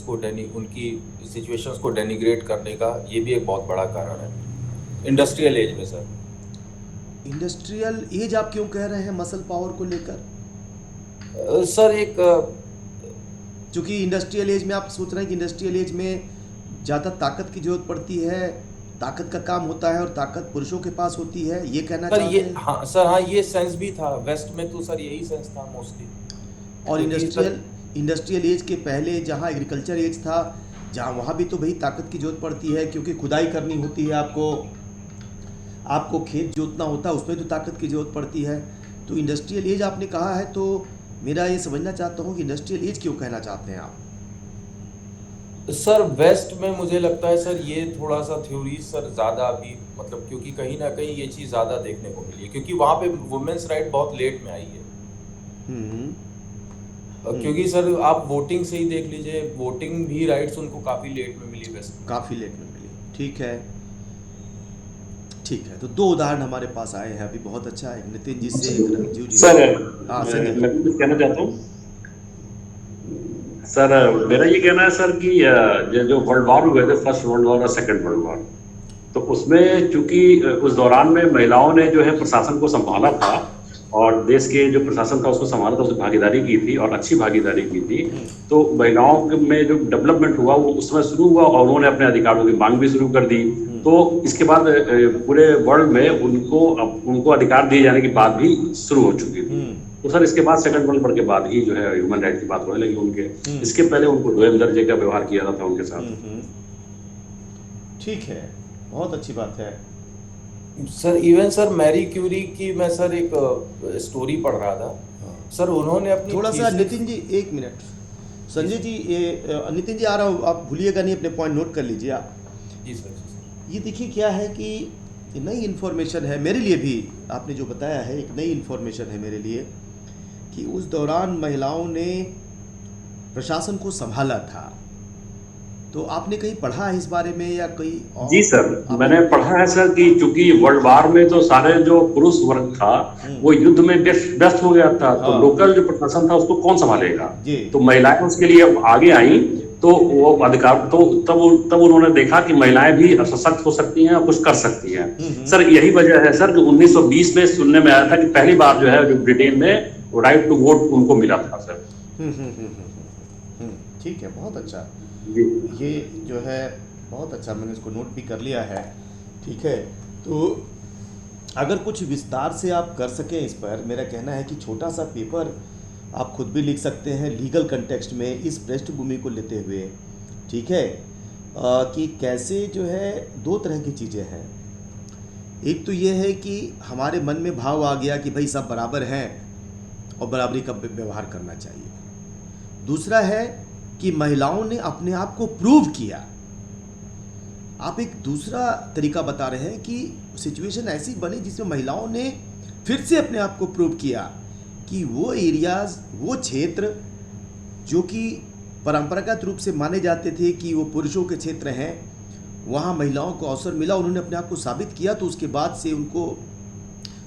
को उनकी सिचुएशंस को डेनिग्रेट करने का ये भी एक बहुत बड़ा कारण है इंडस्ट्रियल एज में सर। इंडस्ट्रियल एज आप क्यों कह रहे हैं मसल पावर को लेकर? सर एक क्योंकि इंडस्ट्रियल एज में आप सोच रहे हैं कि इंडस्ट्रियल एज में ज़्यादा ताकत की जरूरत पड़ती है, ताकत का काम होता है और ताकत पुरुषों के पास होती है, ये कहना सर ये चाहते हैं? हाँ सर, हाँ ये सेंस भी था वेस्ट में, तो सर यही सेंस था मोस्टली। और क्योंकि सर इंडस्ट्रियल एज के पहले जहाँ एग्रीकल्चर एज था, जहाँ वहाँ भी तो भाई ताकत की जरूरत पड़ती है, क्योंकि खुदाई करनी होती है आपको, आपको खेत जोतना होता है, उसमें तो ताकत की जरूरत पड़ती है। तो इंडस्ट्रियल एज आपने कहा है, तो मेरा ये समझना चाहता हूँ कि इंडस्ट्रियल एज क्यों कहना चाहते हैं आप? सर वेस्ट में मुझे लगता है सर ये थोड़ा सा थ्योरी सर ज़्यादा अभी, मतलब क्योंकि कहीं ना कहीं ये चीज़ ज़्यादा देखने को मिली है, क्योंकि वहाँ पे वुमेन्स राइट बहुत लेट में आई है। हम्म। हम्म। क्योंकि सर आप वोटिंग से ही देख लीजिए, वोटिंग भी राइट्स उनको काफ़ी लेट में मिली वेस्ट में। काफ़ी लेट में मिली, ठीक है। ठीक है, तो दो उदाहरण हमारे पास आए हैं अभी, बहुत अच्छा है, नितिन जी से, एक रंजीव जी सर से। हाँ संजय जी। मैं भी कुछ कहना चाहता हूँ। सर मेरा ये कहना है सर कि जो वर्ल्ड वॉर हुए थे, फर्स्ट वर्ल्ड वॉर और सेकंड वर्ल्ड वॉर, तो उसमें चूंकि उस दौरान में महिलाओं ने जो है प्रशासन को संभाला था, और देश के जो प्रशासन था उसको संभाला था, उसमें भागीदारी की थी और अच्छी भागीदारी की थी। तो महिलाओं में जो डेवलपमेंट हुआ वो उस समय शुरू हुआ, और उन्होंने अपने अधिकारों की मांग भी शुरू कर दी। तो इसके बाद पूरे वर्ल्ड में उनको अधिकार दिए जाने की बात भी शुरू हो चुकी थी। तो सर इसके बाद सेकंड वर्ल्ड वॉर के बाद ही जो है ह्यूमन राइट की बात होने लगी उनके। इसके पहले उनको दोयम दर्जे का व्यवहार किया जाता था उनके साथ। ठीक है, बहुत अच्छी बात है। Sir even sir Marie Curie की मैं सर एक स्टोरी पढ़ रहा था। सर उन्होंने अपनी थोड़ा सा थीसिस। नितिन जी, एक मिनट। संजय जी, ये नितिन जी आ रहा हूँ, आप भूलिएगा नहीं, अपने पॉइंट नोट कर लीजिए आप। जी सर, जी सर। ये देखिए क्या है कि ये नई इन्फॉर्मेशन है मेरे लिए भी, आपने जो बताया है एक नई इन्फॉर्मेशन है मेरे लिए, कि उस दौरान महिलाओं ने प्रशासन को संभाला था। तो आपने कहीं पढ़ा है इस बारे में या कहीं और? जी सर, आपने मैंने पढ़ा है सर कि चूंकि वर्ल्ड वार में तो सारे जो पुरुष वर्ग था वो युद्ध में व्यस्त हो गया था, तो हाँ लोकल जो प्रशासन था उसको कौन संभालेगा। जी। तो महिलाएं उसके लिए आगे आई, तो वो अधिकार तो तब उन्होंने देखा कि महिलाएं भी सशक्त हो सकती हैं और कुछ कर सकती हैं। सर यही वजह है सर कि 1920 में सुनने में आया था कि पहली बार जो है जो ब्रिटेन में राइट टू वोट उनको मिला था सर। ठीक है, बहुत अच्छा। जी ये जो है बहुत अच्छा, मैंने इसको नोट भी कर लिया है। ठीक है, तो अगर कुछ विस्तार से आप कर सकें इस पर, मेरा कहना है कि छोटा सा पेपर आप खुद भी लिख सकते हैं लीगल कंटेक्स्ट में, इस पृष्ठभूमि को लेते हुए। ठीक है, कि कैसे जो है दो तरह की चीज़ें हैं। एक तो ये है कि हमारे मन में भाव आ गया कि भाई सब बराबर हैं और बराबरी का व्यवहार करना चाहिए। दूसरा है कि महिलाओं ने अपने आप को प्रूव किया। आप एक दूसरा तरीका बता रहे हैं कि सिचुएशन ऐसी बनी जिसमें महिलाओं ने फिर से अपने आप को प्रूव किया कि वो एरियाज, वो क्षेत्र जो कि परंपरागत रूप से माने जाते थे कि वो पुरुषों के क्षेत्र हैं, वहाँ महिलाओं को अवसर मिला, उन्होंने अपने आप को साबित किया। तो उसके बाद से उनको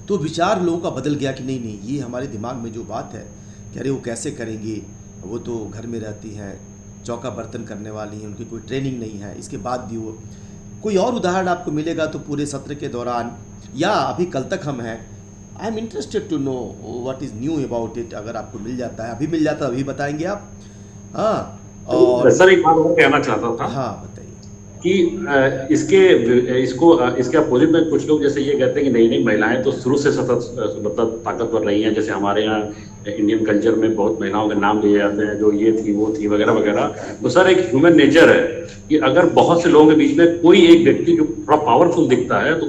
तो विचार लोगों का बदल गया कि नहीं नहीं, ये हमारे दिमाग में जो बात है कि अरे वो कैसे करेंगी, वो तो घर में रहती हैं, चौका बर्तन करने वाली हैं, उनकी कोई ट्रेनिंग नहीं है। इसके बाद भी वो, कोई और उदाहरण आपको मिलेगा तो पूरे सत्र के दौरान या अभी कल तक हम हैं, I am interested to know what is new about it. अगर आपको मिल जाता है, अभी मिल जाता है अभी बताएंगे आप। हाँ, और सर एक बात और कहना चाहता था हाँ बताइए। कि इसके अपोजिट में कुछ लोग जैसे ये कहते हैं कि नहीं नहीं, महिलाएं तो शुरू से सतत मतलब ताकतवर रही हैं। जैसे हमारे यहाँ इंडियन कल्चर में बहुत महिलाओं के नाम लिए जाते हैं, जो ये थी वो थी वगैरह वगैरह। तो सर एक ह्यूमन नेचर है कि अगर बहुत से लोगों के बीच में कोई एक व्यक्ति जो थोड़ा पावरफुल दिखता है तो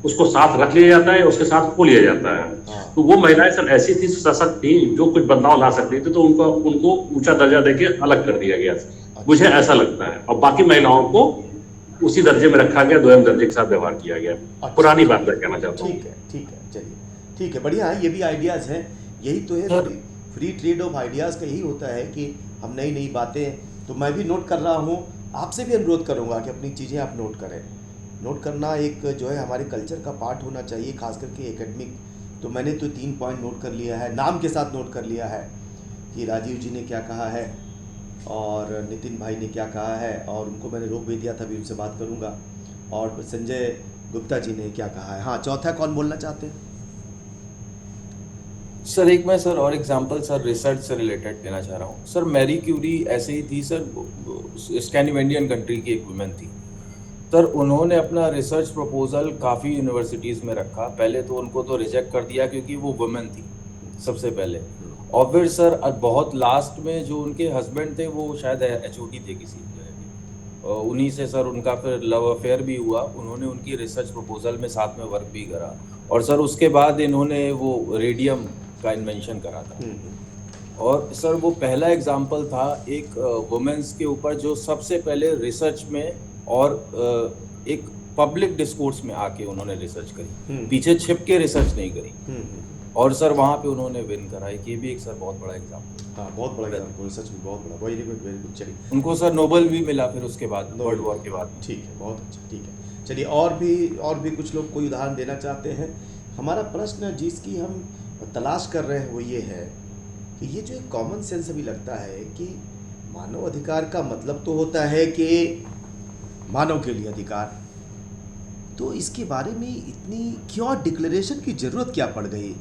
उसको साथ रख लिया जाता है, उसके साथ खो लिया जाता है। तो वो महिलाएं सर ऐसी थी, सशक्त थी, जो कुछ बदलाव ला सकती थी, तो उनको ऊंचा दर्जा देके अलग कर दिया गया। मुझे ऐसा लगता है, और बाकी महिलाओं को उसी दर्जे में रखा गया, दोयम दर्जे के साथ व्यवहार किया गया। पुरानी बात मैं कहना चाहता हूँ। ठीक है, ठीक है, चलिए ठीक है, बढ़िया है। ये भी आइडियाज़ हैं, यही तो है sir free trade off ideas का, यही होता है कि हम नई नई बातें, तो मैं भी नोट कर रहा हूँ। आपसे भी अनुरोध करूँगा कि अपनी चीज़ें आप नोट करें। नोट करना एक जो है हमारे कल्चर का पार्ट होना चाहिए, खास करके एकेडमिक। तो मैंने तो 3 पॉइंट नोट कर लिया है, नाम के साथ नोट कर लिया है कि राजीव जी ने क्या कहा है, और नितिन भाई ने क्या कहा है, और उनको मैंने रोक भी दिया था, अभी उनसे बात करूँगा, और संजय गुप्ता जी ने क्या कहा है। हाँ, चौथा कौन बोलना चाहते हैं? सर एक मैं सर और एग्जांपल सर रिसर्च से रिलेटेड लेना चाह रहा हूँ। सर मैरी क्यूरी ऐसे ही थी सर, स्कैंडिनेवियन कंट्री की एक वुमेन थी। सर उन्होंने अपना रिसर्च प्रपोजल काफ़ी यूनिवर्सिटीज़ में रखा। पहले तो उनको तो रिजेक्ट कर दिया क्योंकि वो वुमेन थी सबसे पहले। और फिर सर बहुत लास्ट में जो उनके हस्बैंड थे वो शायद एचओडी थे किसी जगह के, उन्हीं से सर उनका फिर लव अफेयर भी हुआ। उन्होंने उनकी रिसर्च प्रपोजल में साथ में वर्क भी करा, और सर उसके बाद इन्होंने वो रेडियम का इन्वेंशन करा था। और सर वो पहला एग्जाम्पल था एक वुमेन्स के ऊपर जो सबसे पहले रिसर्च में और एक पब्लिक डिस्कोर्स में आके उन्होंने रिसर्च करी, पीछे छिप के रिसर्च नहीं करी। और सर वहाँ पे उन्होंने विन करा। ये भी एक सर बहुत बड़ा एग्जाम्पल। हाँ, बहुत बड़ा एग्जाम्पल, सच में बहुत बड़ा। Very good, very good. चलिए, उनको सर नोबेल भी मिला फिर उसके बाद, वर्ल्ड वॉर के बाद। ठीक है, बहुत अच्छा, ठीक है। चलिए, और भी कुछ लोग कोई उदाहरण देना चाहते हैं? हमारा प्रश्न जिसकी हम तलाश कर रहे हैं वो ये है कि ये जो एक कॉमन सेंस अभी लगता है कि मानव अधिकार का मतलब तो होता है कि मानव के लिए अधिकार, तो इसके बारे में इतनी क्यों डिक्लेरेशन की ज़रूरत क्या पड़ गई?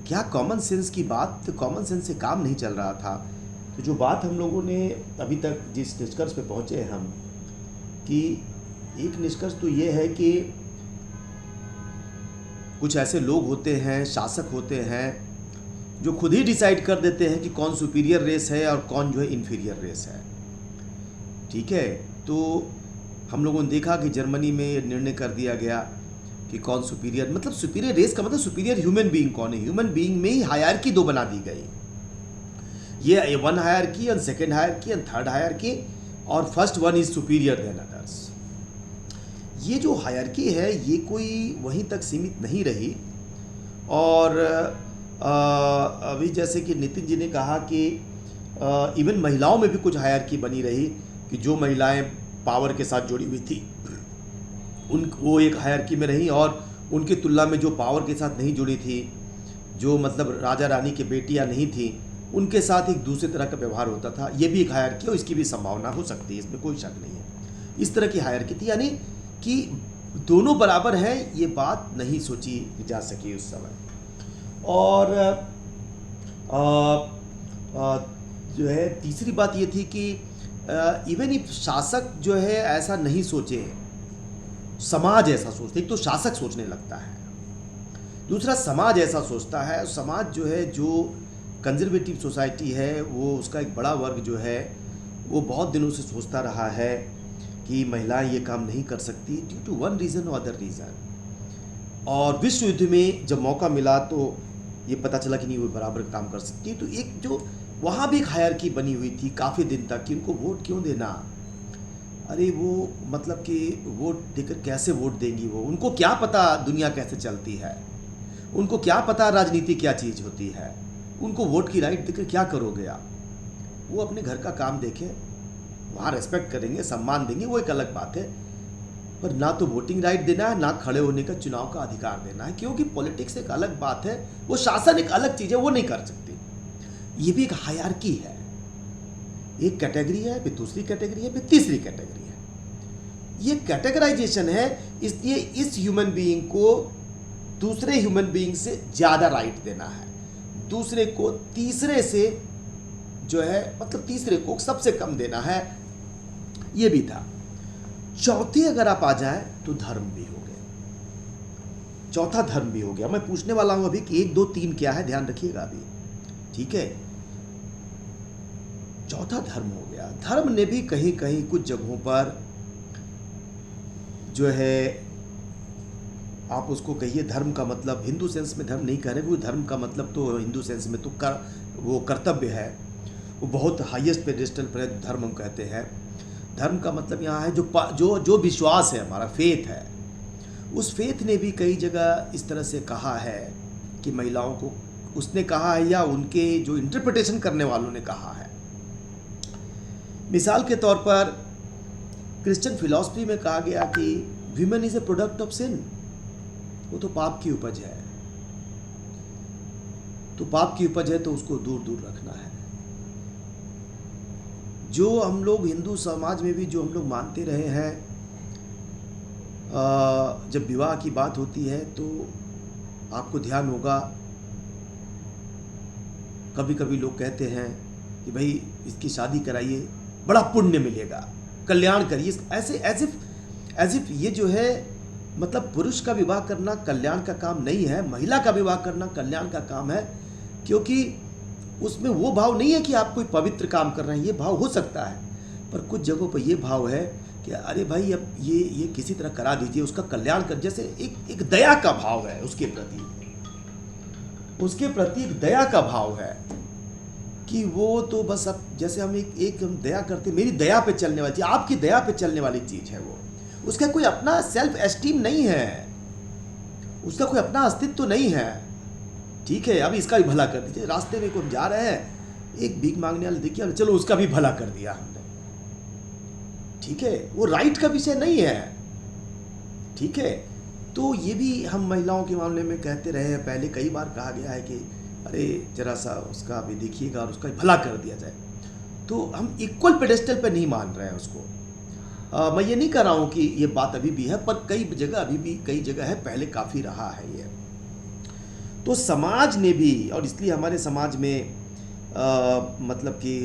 क्या कॉमन सेंस की बात, कॉमन सेंस से काम नहीं चल रहा था? तो जो बात हम लोगों ने अभी तक जिस निष्कर्ष पे पहुँचे हैं हम, कि एक निष्कर्ष तो ये है कि कुछ ऐसे लोग होते हैं, शासक होते हैं, जो खुद ही डिसाइड कर देते हैं कि कौन सुपीरियर रेस है और कौन जो है इन्फीरियर रेस है। ठीक है, तो हम लोगों ने देखा कि जर्मनी में ये निर्णय कर दिया गया कि कौन सुपीरियर, मतलब सुपीरियर रेस का मतलब सुपीरियर ह्यूमन बीइंग कौन है। ह्यूमन बीइंग में ही हायरार्की दो बना दी गई, ये one hierarchy and second hierarchy and third hierarchy, और first one is superior than others. ये जो हायरार्की है ये कोई वहीं तक सीमित नहीं रही। और अभी जैसे कि नितिन जी ने कहा कि इवन महिलाओं में भी कुछ हायरार्की बनी रही, कि जो महिलाएं पावर के साथ जुड़ी हुई थी वो एक हायरार्की में रही, और उनकी तुलना में जो पावर के साथ नहीं जुड़ी थी, जो मतलब राजा रानी की बेटियां नहीं थी, उनके साथ एक दूसरे तरह का व्यवहार होता था। ये भी एक हायरार्की है और इसकी भी संभावना हो सकती है, इसमें कोई शक नहीं है। इस तरह की हायरार्की थी, यानी कि दोनों बराबर हैं, ये बात नहीं सोची जा सकी उस समय। और जो है तीसरी बात ये थी कि इवन इफ शासक जो है ऐसा नहीं सोचे, समाज ऐसा सोचते, एक तो शासक सोचने लगता है, दूसरा समाज ऐसा सोचता है। समाज जो है, जो कंजर्वेटिव सोसाइटी है, वो उसका एक बड़ा वर्ग जो है वो बहुत दिनों से सोचता रहा है कि महिलाएं ये काम नहीं कर सकती ड्यू टू वन रीज़न और अदर रीज़न। और विश्व युद्ध में जब मौका मिला तो ये पता चला कि नहीं, वो बराबर काम कर सकती है। तो एक जो वहाँ भी एक हायरार्की बनी हुई थी काफ़ी दिन तक कि उनको वोट क्यों देना। अरे वो मतलब कि वोट देकर कैसे वोट देंगी वो, उनको क्या पता दुनिया कैसे चलती है, उनको क्या पता राजनीति क्या चीज़ होती है, उनको वोट की राइट देकर क्या करोगे आप। वो अपने घर का काम देखें, वहाँ रेस्पेक्ट करेंगे, सम्मान देंगे, वो एक अलग बात है, पर ना तो वोटिंग राइट देना है, ना खड़े होने का, चुनाव का अधिकार देना है, क्योंकि पॉलिटिक्स एक अलग बात है, वो शासन एक अलग चीज़ है, वो नहीं कर सकती। ये भी एक हायरार्की है, एक कैटेगरी है, फिर दूसरी कैटेगरी है, फिर तीसरी कैटेगरी है। ये कैटेगराइजेशन है, इसलिए इस ह्यूमन बीइंग को दूसरे ह्यूमन बीइंग से ज़्यादा राइट देना है, दूसरे को तीसरे से जो है मतलब तीसरे को सबसे कम देना है, ये भी था। चौथी अगर आप आ जाएं तो धर्म भी हो गया, चौथा धर्म भी हो गया। मैं पूछने वाला हूं अभी कि 1 2 3 क्या है, ध्यान रखिएगा अभी, ठीक है। चौथा धर्म हो गया। धर्म ने भी कहीं कहीं कुछ जगहों पर जो है, आप उसको कहिए धर्म का मतलब हिंदू सेंस में धर्म नहीं कह रहे, क्योंकि धर्म का मतलब तो हिंदू सेंस में तो वो कर्तव्य है, वो बहुत हाईएस्ट पेडेस्टल पर धर्म हम कहते हैं। धर्म का मतलब यहाँ है जो विश्वास है, हमारा फेथ है। उस फेथ ने भी कई जगह इस तरह से कहा है कि महिलाओं को, उसने कहा है या उनके जो इंटरप्रिटेशन करने वालों ने कहा है। मिसाल के तौर पर क्रिश्चियन फिलॉसफी में कहा गया कि women is a product of sin, वो तो पाप की उपज है, तो पाप की उपज है तो उसको दूर दूर रखना है। जो हम लोग हिंदू समाज में भी जो हम लोग मानते रहे हैं, जब विवाह की बात होती है तो आपको ध्यान होगा, कभी कभी लोग कहते हैं कि भाई इसकी शादी कराइए, बड़ा पुण्य मिलेगा, कल्याण करिए, ऐसे एज इफ ये जो है, मतलब पुरुष का विवाह करना कल्याण का काम नहीं है, महिला का विवाह करना कल्याण का काम है। क्योंकि उसमें वो भाव नहीं है कि आप कोई पवित्र काम कर रहे हैं, ये भाव हो सकता है, पर कुछ जगहों पर ये भाव है कि अरे भाई अब ये किसी तरह करा दीजिए, उसका कल्याण कर, जैसे एक दया का भाव है उसके प्रति एक दया का भाव है कि वो तो बस अब जैसे हम एक हम दया करते, मेरी दया पे चलने वाली चीज, आपकी दया पे चलने वाली चीज है वो, उसका कोई अपना सेल्फ एस्टीम नहीं है, उसका कोई अपना अस्तित्व तो नहीं है। ठीक है, अब इसका भी भला कर दीजिए, रास्ते में कोई जा रहे हैं, एक भीख मांगने वाले देखिए, चलो उसका भी भला कर दिया हमने। ठीक है, वो राइट का विषय नहीं है। ठीक है, तो ये भी हम महिलाओं के मामले में कहते रहे हैं, पहले कई बार कहा गया है कि अरे जरा सा उसका भी देखिएगा और उसका भी भला कर दिया जाए। तो हम इक्वल पेडेस्टल पे नहीं मान रहे हैं उसको। मैं ये नहीं कह रहा हूँ कि ये बात अभी भी है, पर कई जगह अभी भी कई जगह है, पहले काफ़ी रहा है ये। तो समाज ने भी, और इसलिए हमारे समाज में मतलब कि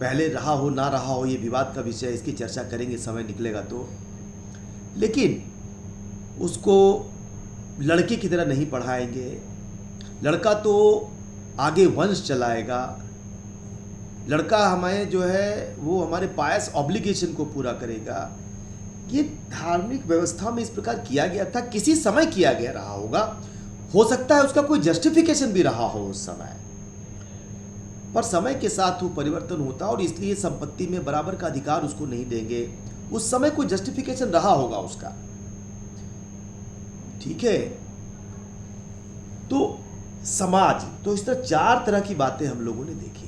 पहले रहा हो ना रहा हो, ये विवाद का विषय, इसकी चर्चा करेंगे समय निकलेगा तो, लेकिन उसको लड़के की तरह नहीं पढ़ाएंगे। लड़का तो आगे वंश चलाएगा, लड़का हमें जो है वो हमारे पायस ऑब्लिगेशन को पूरा करेगा। ये धार्मिक व्यवस्था में इस प्रकार किया गया था, किसी समय किया गया रहा होगा, हो सकता है उसका कोई जस्टिफिकेशन भी रहा हो उस समय, पर समय के साथ वो परिवर्तन होता, और इसलिए संपत्ति में बराबर का अधिकार उसको नहीं देंगे। उस समय कोई जस्टिफिकेशन रहा होगा उसका। ठीक है, तो समाज, तो इस तरह चार तरह की बातें हम लोगों ने देखी।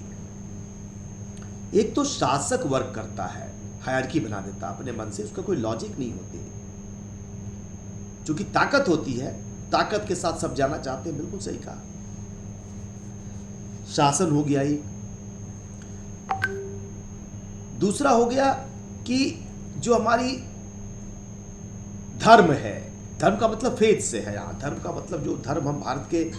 एक तो शासक वर्क करता है, हायरार्की बना देता अपने मन से, उसका कोई लॉजिक नहीं होती, क्योंकि ताकत होती है, ताकत के साथ सब जाना चाहते हैं। बिल्कुल सही कहा, शासन हो गया एक। दूसरा हो गया कि जो हमारी धर्म है, धर्म का मतलब फेथ से है, यहाँ धर्म का मतलब जो धर्म हम भारत के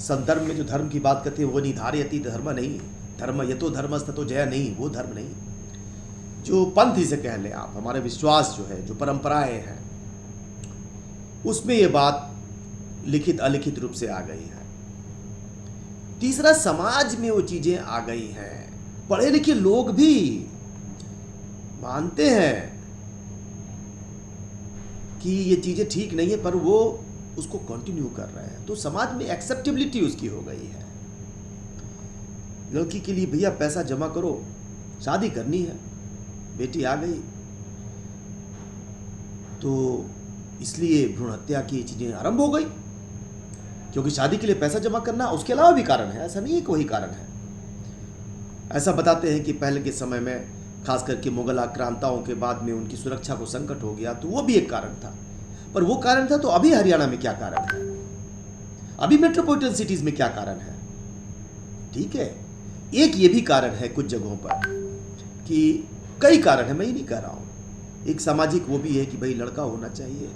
संदर्भ में जो धर्म की बात करते हैं वो निधारयति धर्म नहीं, धर्म यतो धर्मस्ततो जय नहीं, वो धर्म नहीं, जो पंथ ही से कह लें आप, हमारे विश्वास जो है, जो परंपराएं हैं, उसमें ये बात लिखित अलिखित रूप से आ गई है। तीसरा, समाज में वो चीजें आ गई हैं, पढ़े लिखे लोग भी मानते हैं कि ये चीजें ठीक नहीं है, पर वो उसको कंटिन्यू कर रहे हैं, तो समाज में एक्सेप्टेबिलिटी उसकी हो गई है। लड़की के लिए भैया पैसा जमा करो, शादी करनी है, बेटी आ गई, तो इसलिए भ्रूण हत्या की चीजें आरंभ हो गई, क्योंकि शादी के लिए पैसा जमा करना, उसके अलावा भी कारण है, ऐसा नहीं है कि वही कारण है। ऐसा बताते हैं कि पहले के समय में, खास करके मुगल आक्रांताओं के बाद में उनकी सुरक्षा को संकट हो गया, तो वो भी एक कारण था। पर वो कारण था, तो अभी हरियाणा में क्या कारण है, अभी मेट्रोपॉलिटन सिटीज में क्या कारण है? ठीक है, एक ये भी कारण है कुछ जगहों पर, कि कई कारण है, मैं ही नहीं कह रहा हूं। एक सामाजिक वो भी है कि भाई लड़का होना चाहिए,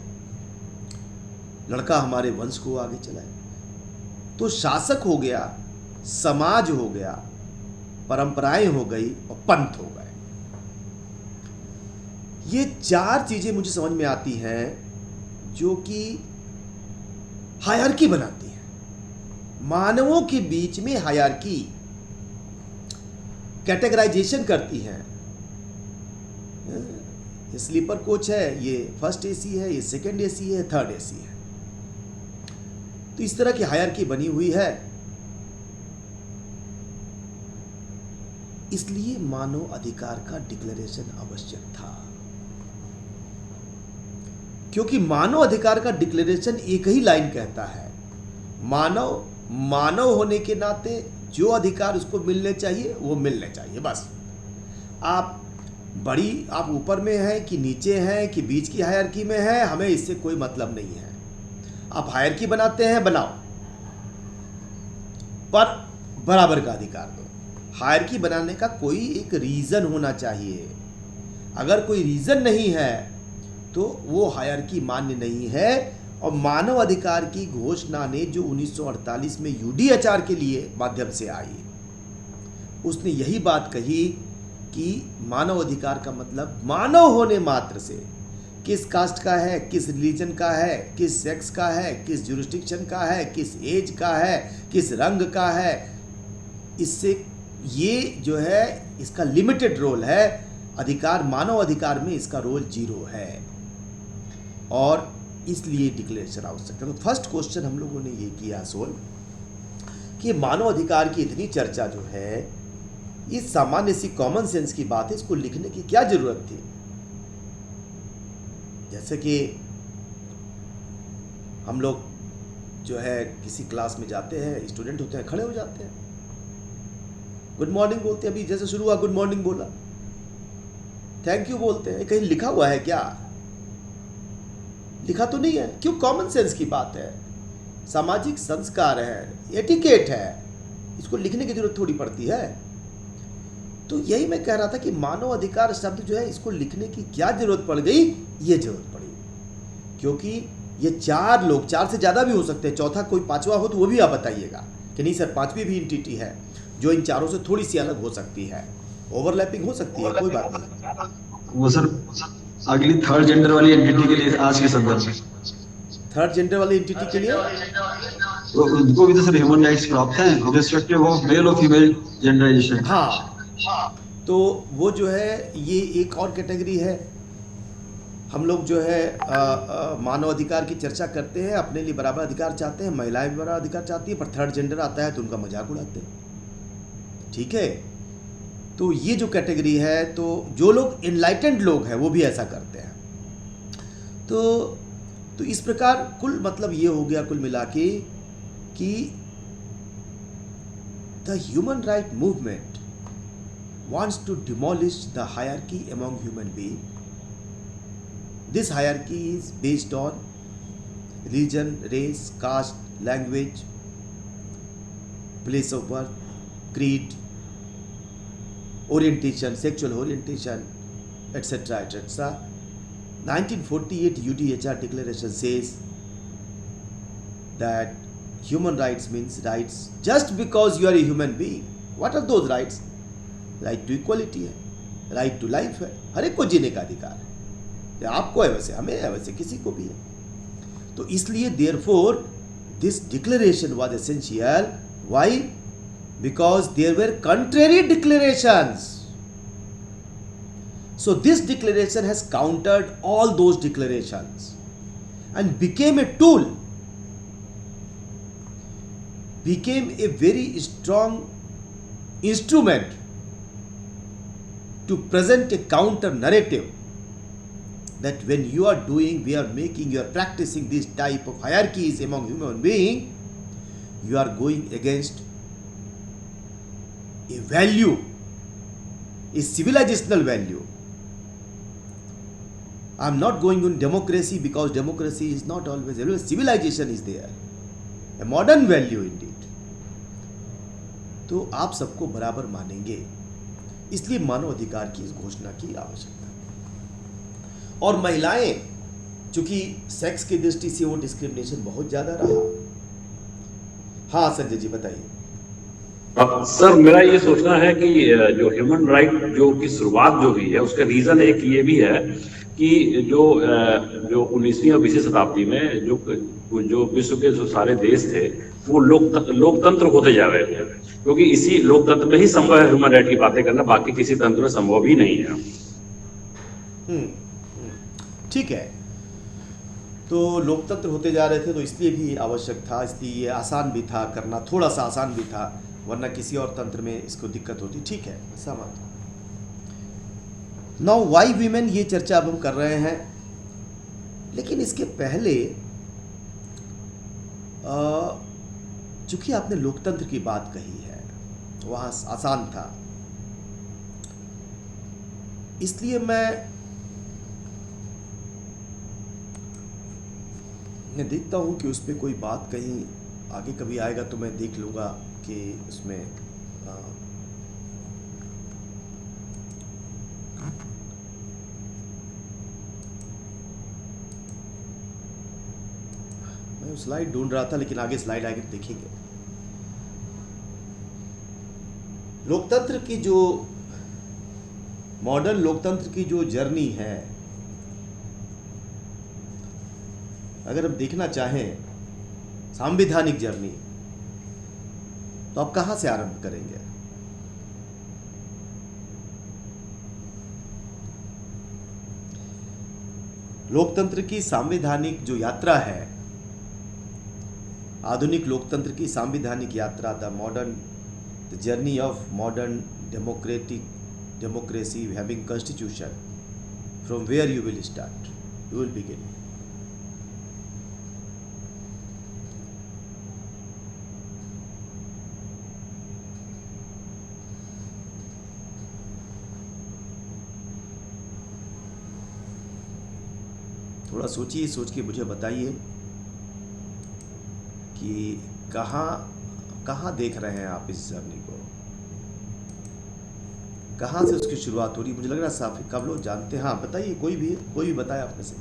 लड़का हमारे वंश को आगे चलाए। तो शासक हो गया, समाज हो गया, परंपराएं हो गई और पंथ हो गए। ये चार चीजें मुझे समझ में आती हैं जो कि हायरार्की बनाती हैं, मानवों के बीच में हायरार्की, कैटेगराइजेशन करती हैं। ये स्लीपर कोच है, ये फर्स्ट एसी है, ये सेकंड एसी है, थर्ड एसी है, तो इस तरह की हायरार्की बनी हुई है। इसलिए मानव अधिकार का डिक्लेरेशन आवश्यक था, क्योंकि मानव अधिकार का डिक्लेरेशन एक ही लाइन कहता है, मानव मानव होने के नाते जो अधिकार उसको मिलने चाहिए वो मिलने चाहिए। बस आप आप ऊपर में हैं कि नीचे हैं कि बीच की हायरार्की में हैं, हमें इससे कोई मतलब नहीं है। आप हायरार्की बनाते हैं, बनाओ, पर बराबर का अधिकार दो। हायरकी बनाने का कोई एक रीज़न होना चाहिए। अगर कोई रीज़न नहीं है तो वो हायरकी मान्य नहीं है। और मानव अधिकार की घोषणा ने जो 1948 में यूडीएचआर के लिए माध्यम से आई, उसने यही बात कही कि मानव अधिकार का मतलब मानव होने मात्र से, किस कास्ट का है, किस रिलीजन का है, किस सेक्स का है, किस जुरिस्डिक्शन का है, किस एज का है, किस रंग का है, इससे ये जो है इसका लिमिटेड रोल है। अधिकार, मानव अधिकार में इसका रोल 0 है और इसलिए डिक्लेरेशन आवश्यक है। तो फर्स्ट क्वेश्चन हम लोगों ने ये किया सोल्व कि मानव अधिकार की इतनी चर्चा जो है, ये सामान्य सी कॉमन सेंस की बात है, इसको लिखने की क्या जरूरत थी। जैसे कि हम लोग जो है किसी क्लास में जाते हैं, स्टूडेंट होते हैं, खड़े हो जाते हैं, गुड मॉर्निंग बोलते हैं। अभी जैसे शुरू हुआ गुड मॉर्निंग बोला, थैंक यू बोलते हैं। कहीं लिखा हुआ है क्या? लिखा तो नहीं है। क्यों? कॉमन सेंस की बात है, सामाजिक संस्कार है, एटिकेट है, इसको लिखने की जरूरत थोड़ी पड़ती है। तो यही मैं कह रहा था कि मानव अधिकार शब्द जो है, इसको लिखने की क्या जरूरत पड़ गई? ये जरूरत पड़ी क्योंकि ये 4 लोग, 4 से ज़्यादा भी हो सकते हैं, चौथा कोई पांचवा हो तो वो भी आप बताइएगा कि नहीं सर पांचवी भी एंटिटी है जो इन चारों से थोड़ी सी अलग हो सकती है, ओवरलैपिंग हो सकती है, कोई बात नहीं। वो सर अगली थर्ड जेंडर वाली एंटिटी के लिए आज के संदर्भ में, थर्ड जेंडर वाली एंटिटी के लिए तो उनको भी तो सर ह्यूमन राइट्स प्राप्त हैं रिस्पेक्टिव ऑफ मेल और फीमेल जेंडराइजेशन। हाँ, तो वो जो है ये एक और कैटेगरी है। हम लोग जो है मानव अधिकार की चर्चा करते हैं, अपने लिए बराबर अधिकार चाहते हैं, महिलाएं भी बराबर अधिकार चाहती है, पर थर्ड जेंडर आता है तो उनका मजाक उड़ाते हैं। ठीक है, तो ये जो कैटेगरी है, तो जो लोग इनलाइटेंड लोग हैं वो भी ऐसा करते हैं। तो इस प्रकार कुल मतलब ये हो गया कुल मिला के कि the human right movement wants to demolish the hierarchy among human beings. This hierarchy is based on religion, race, caste, language, place of birth, creed, orientation, sexual orientation, etc. etc. 1948 UDHR declaration says that human rights means rights just because you are a human being. What are those rights? Right to equality है, right to life है, हर एक को जीने का अधिकार है। आपको है वैसे हमें है, वैसे किसी को भी है। तो इसलिए therefore this declaration was essential. Why? Because there were contrary declarations. So this declaration has countered all those declarations and became a tool, became a very strong instrument to present a counter narrative that when you are doing, we are making, you are practicing this type of hierarchies among human beings, you are going against a value, a civilizational value. I am not going on democracy because democracy is not always available. Civilization is there, a modern value indeed. तो आप सबको बराबर मानेंगे, इसलिए मानव अधिकार की इस घोषणा की आवश्यकता। और महिलाएं, चूंकि सेक्स की दृष्टि से वो डिस्क्रिमिनेशन बहुत ज्यादा रहा। हाँ संजय जी बताइए। सर मेरा ये सोचना है कि जो ह्यूमन राइट जो की शुरुआत जो हुई है, उसका रीजन एक ये भी है कि जो 19वीं और 20वीं शताब्दी में जो विश्व के जो सारे देश थे वो लोकतंत्र होते जा रहे थे, क्योंकि इसी लोकतंत्र में ही संभव है ह्यूमन राइट की बातें करना, बाकी किसी तंत्र में संभव ही नहीं है। ठीक है, तो लोकतंत्र होते जा रहे थे तो इसलिए भी आवश्यक था, इसलिए ये आसान भी था करना, थोड़ा सा आसान भी था, वरना किसी और तंत्र में इसको दिक्कत होती। ठीक है, सहमत। नाउ वाई वीमेन, ये चर्चा अब हम कर रहे हैं, लेकिन इसके पहले चूंकि आपने लोकतंत्र की बात कही है, वहाँ आसान था, इसलिए मैं देखता हूँ कि उस पर कोई बात कहीं आगे कभी आएगा तो मैं देख लूँगा कि उसमें स्लाइड ढूंढ रहा था, लेकिन आगे स्लाइड आगे देखेंगे। लोकतंत्र की जो मॉडर्न लोकतंत्र की जो जर्नी है, अगर हम देखना चाहें सांविधानिक जर्नी, तो आप कहां से आरंभ करेंगे? लोकतंत्र की सांविधानिक जो यात्रा है, आधुनिक लोकतंत्र की सांविधानिक यात्रा, the journey of modern democracy having constitution, from where you will start, you will begin. थोड़ा सोचिए, सोच के मुझे बताइए कि कहाँ देख रहे हैं आप इस जर्नी को, कहाँ से उसकी शुरुआत हो रही? मुझे लग रहा है साफ कब लोग जानते हैं। हाँ बताइए, कोई भी बताए आप में से।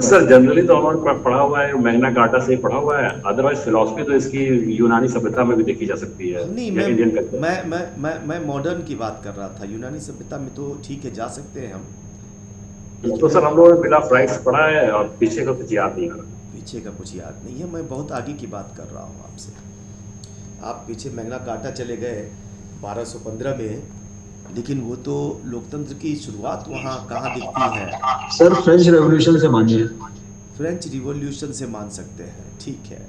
सर जनरली तो हमारे पढ़ा हुआ है, मैग्ना कार्टा से ही पढ़ा हुआ है, अदरवाइज फिलॉसफी तो इसकी यूनानी सभ्यता में भी देखी जा सकती है। नहीं, या इंडियन कल्चर। मैं मॉडर्न की बात कर रहा था। यूनानी सभ्यता में तो ठीक है, जा सकते हैं हम। तो सर हम लोगों ने बिला प्राइस पढ़ा है और पीछे का कुछ याद नहीं है। पीछे का कुछ याद नहीं है, मैं बहुत आगे की बात कर रहा हूँ आपसे। आप पीछे मैग्ना कार्टा चले गए 1215 में, लेकिन वो तो लोकतंत्र की शुरुआत वहाँ कहाँ दिखती है? सर फ्रेंच रेवोल्यूशन से मानिए। फ्रेंच रिवॉल्यूशन से मान सकते हैं, ठीक है।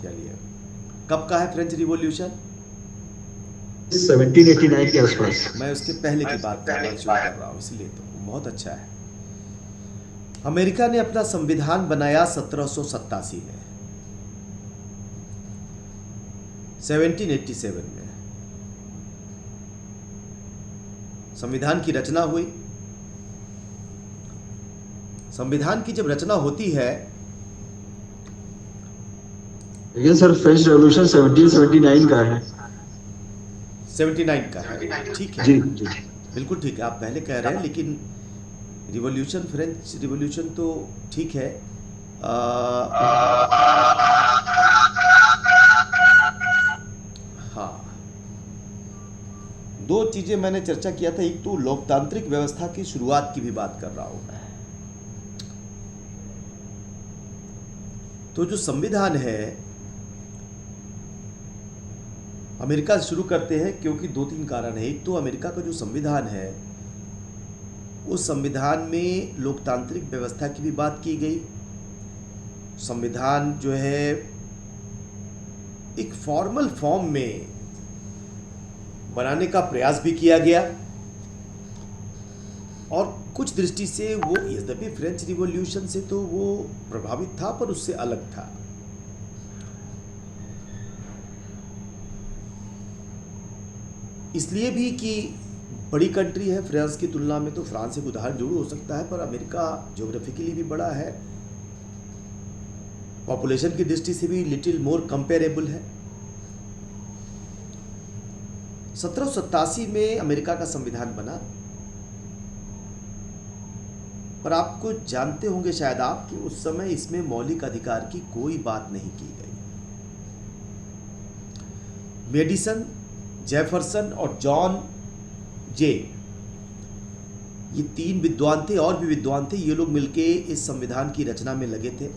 चलिए, कब का है फ्रेंच रिवॉल्यूशन? 1789 के आसपास। मैं उसके पहले की बात करना शुरू कर रहा हूँ, इसलिए तो बहुत अच्छा है। अमेरिका ने अपना संविधान बनाया 1787 में, 1787 में संविधान की रचना हुई। संविधान की जब रचना होती है, लेकिन सर फ्रेंच रेवोल्यूशन 1779 का है। 79 का है, ठीक है जी जी। बिल्कुल ठीक है, आप पहले कह रहे हैं, लेकिन रिवॉल्यूशन, फ्रेंच रिवॉल्यूशन तो ठीक है। हाँ, दो चीजें मैंने चर्चा किया था, एक तो लोकतांत्रिक व्यवस्था की शुरुआत की भी बात कर रहा हूं मैं। तो जो संविधान है, अमेरिका से शुरू करते हैं, क्योंकि दो तीन कारण है। एक तो अमेरिका का जो संविधान है, उस संविधान में लोकतांत्रिक व्यवस्था की भी बात की गई। संविधान जो है एक फॉर्मल फॉर्म में बनाने का प्रयास भी किया गया, और कुछ दृष्टि से वो यद्यपि फ्रेंच रिवॉल्यूशन से तो वो प्रभावित था, पर उससे अलग था। इसलिए भी कि बड़ी कंट्री है फ्रांस की तुलना में, तो फ्रांस एक उदाहरण जरूर हो सकता है, पर अमेरिका ज्योग्राफिकली भी बड़ा है, पॉपुलेशन की दृष्टि से भी लिटिल मोर कंपेरेबल है। 1787 में अमेरिका का संविधान बना, पर आपको जानते होंगे शायद आप कि उस समय इसमें मौलिक अधिकार की कोई बात नहीं की गई। मेडिसन, जेफरसन और जॉन जे, ये तीन विद्वान थे, और भी विद्वान थे, ये लोग मिलके इस संविधान की रचना में लगे थे।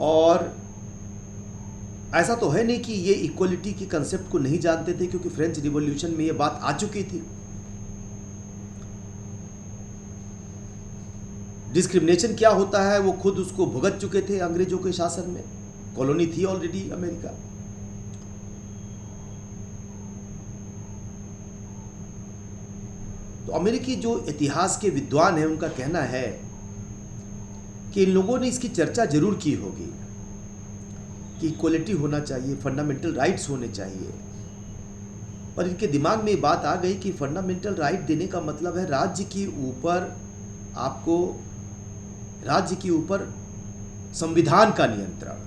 और ऐसा तो है नहीं कि ये इक्वलिटी की कंसेप्ट को नहीं जानते थे, क्योंकि फ्रेंच रिवॉल्यूशन में ये बात आ चुकी थी। डिस्क्रिमिनेशन क्या होता है वो खुद उसको भुगत चुके थे अंग्रेजों के शासन में, कॉलोनी थी ऑलरेडी अमेरिका। तो अमेरिकी जो इतिहास के विद्वान हैं, उनका कहना है कि इन लोगों ने इसकी चर्चा जरूर की होगी कि इक्वलिटी होना चाहिए, फंडामेंटल राइट्स होने चाहिए, पर इनके दिमाग में बात आ गई कि फंडामेंटल राइट देने का मतलब है राज्य के ऊपर आपको, राज्य के ऊपर संविधान का नियंत्रण,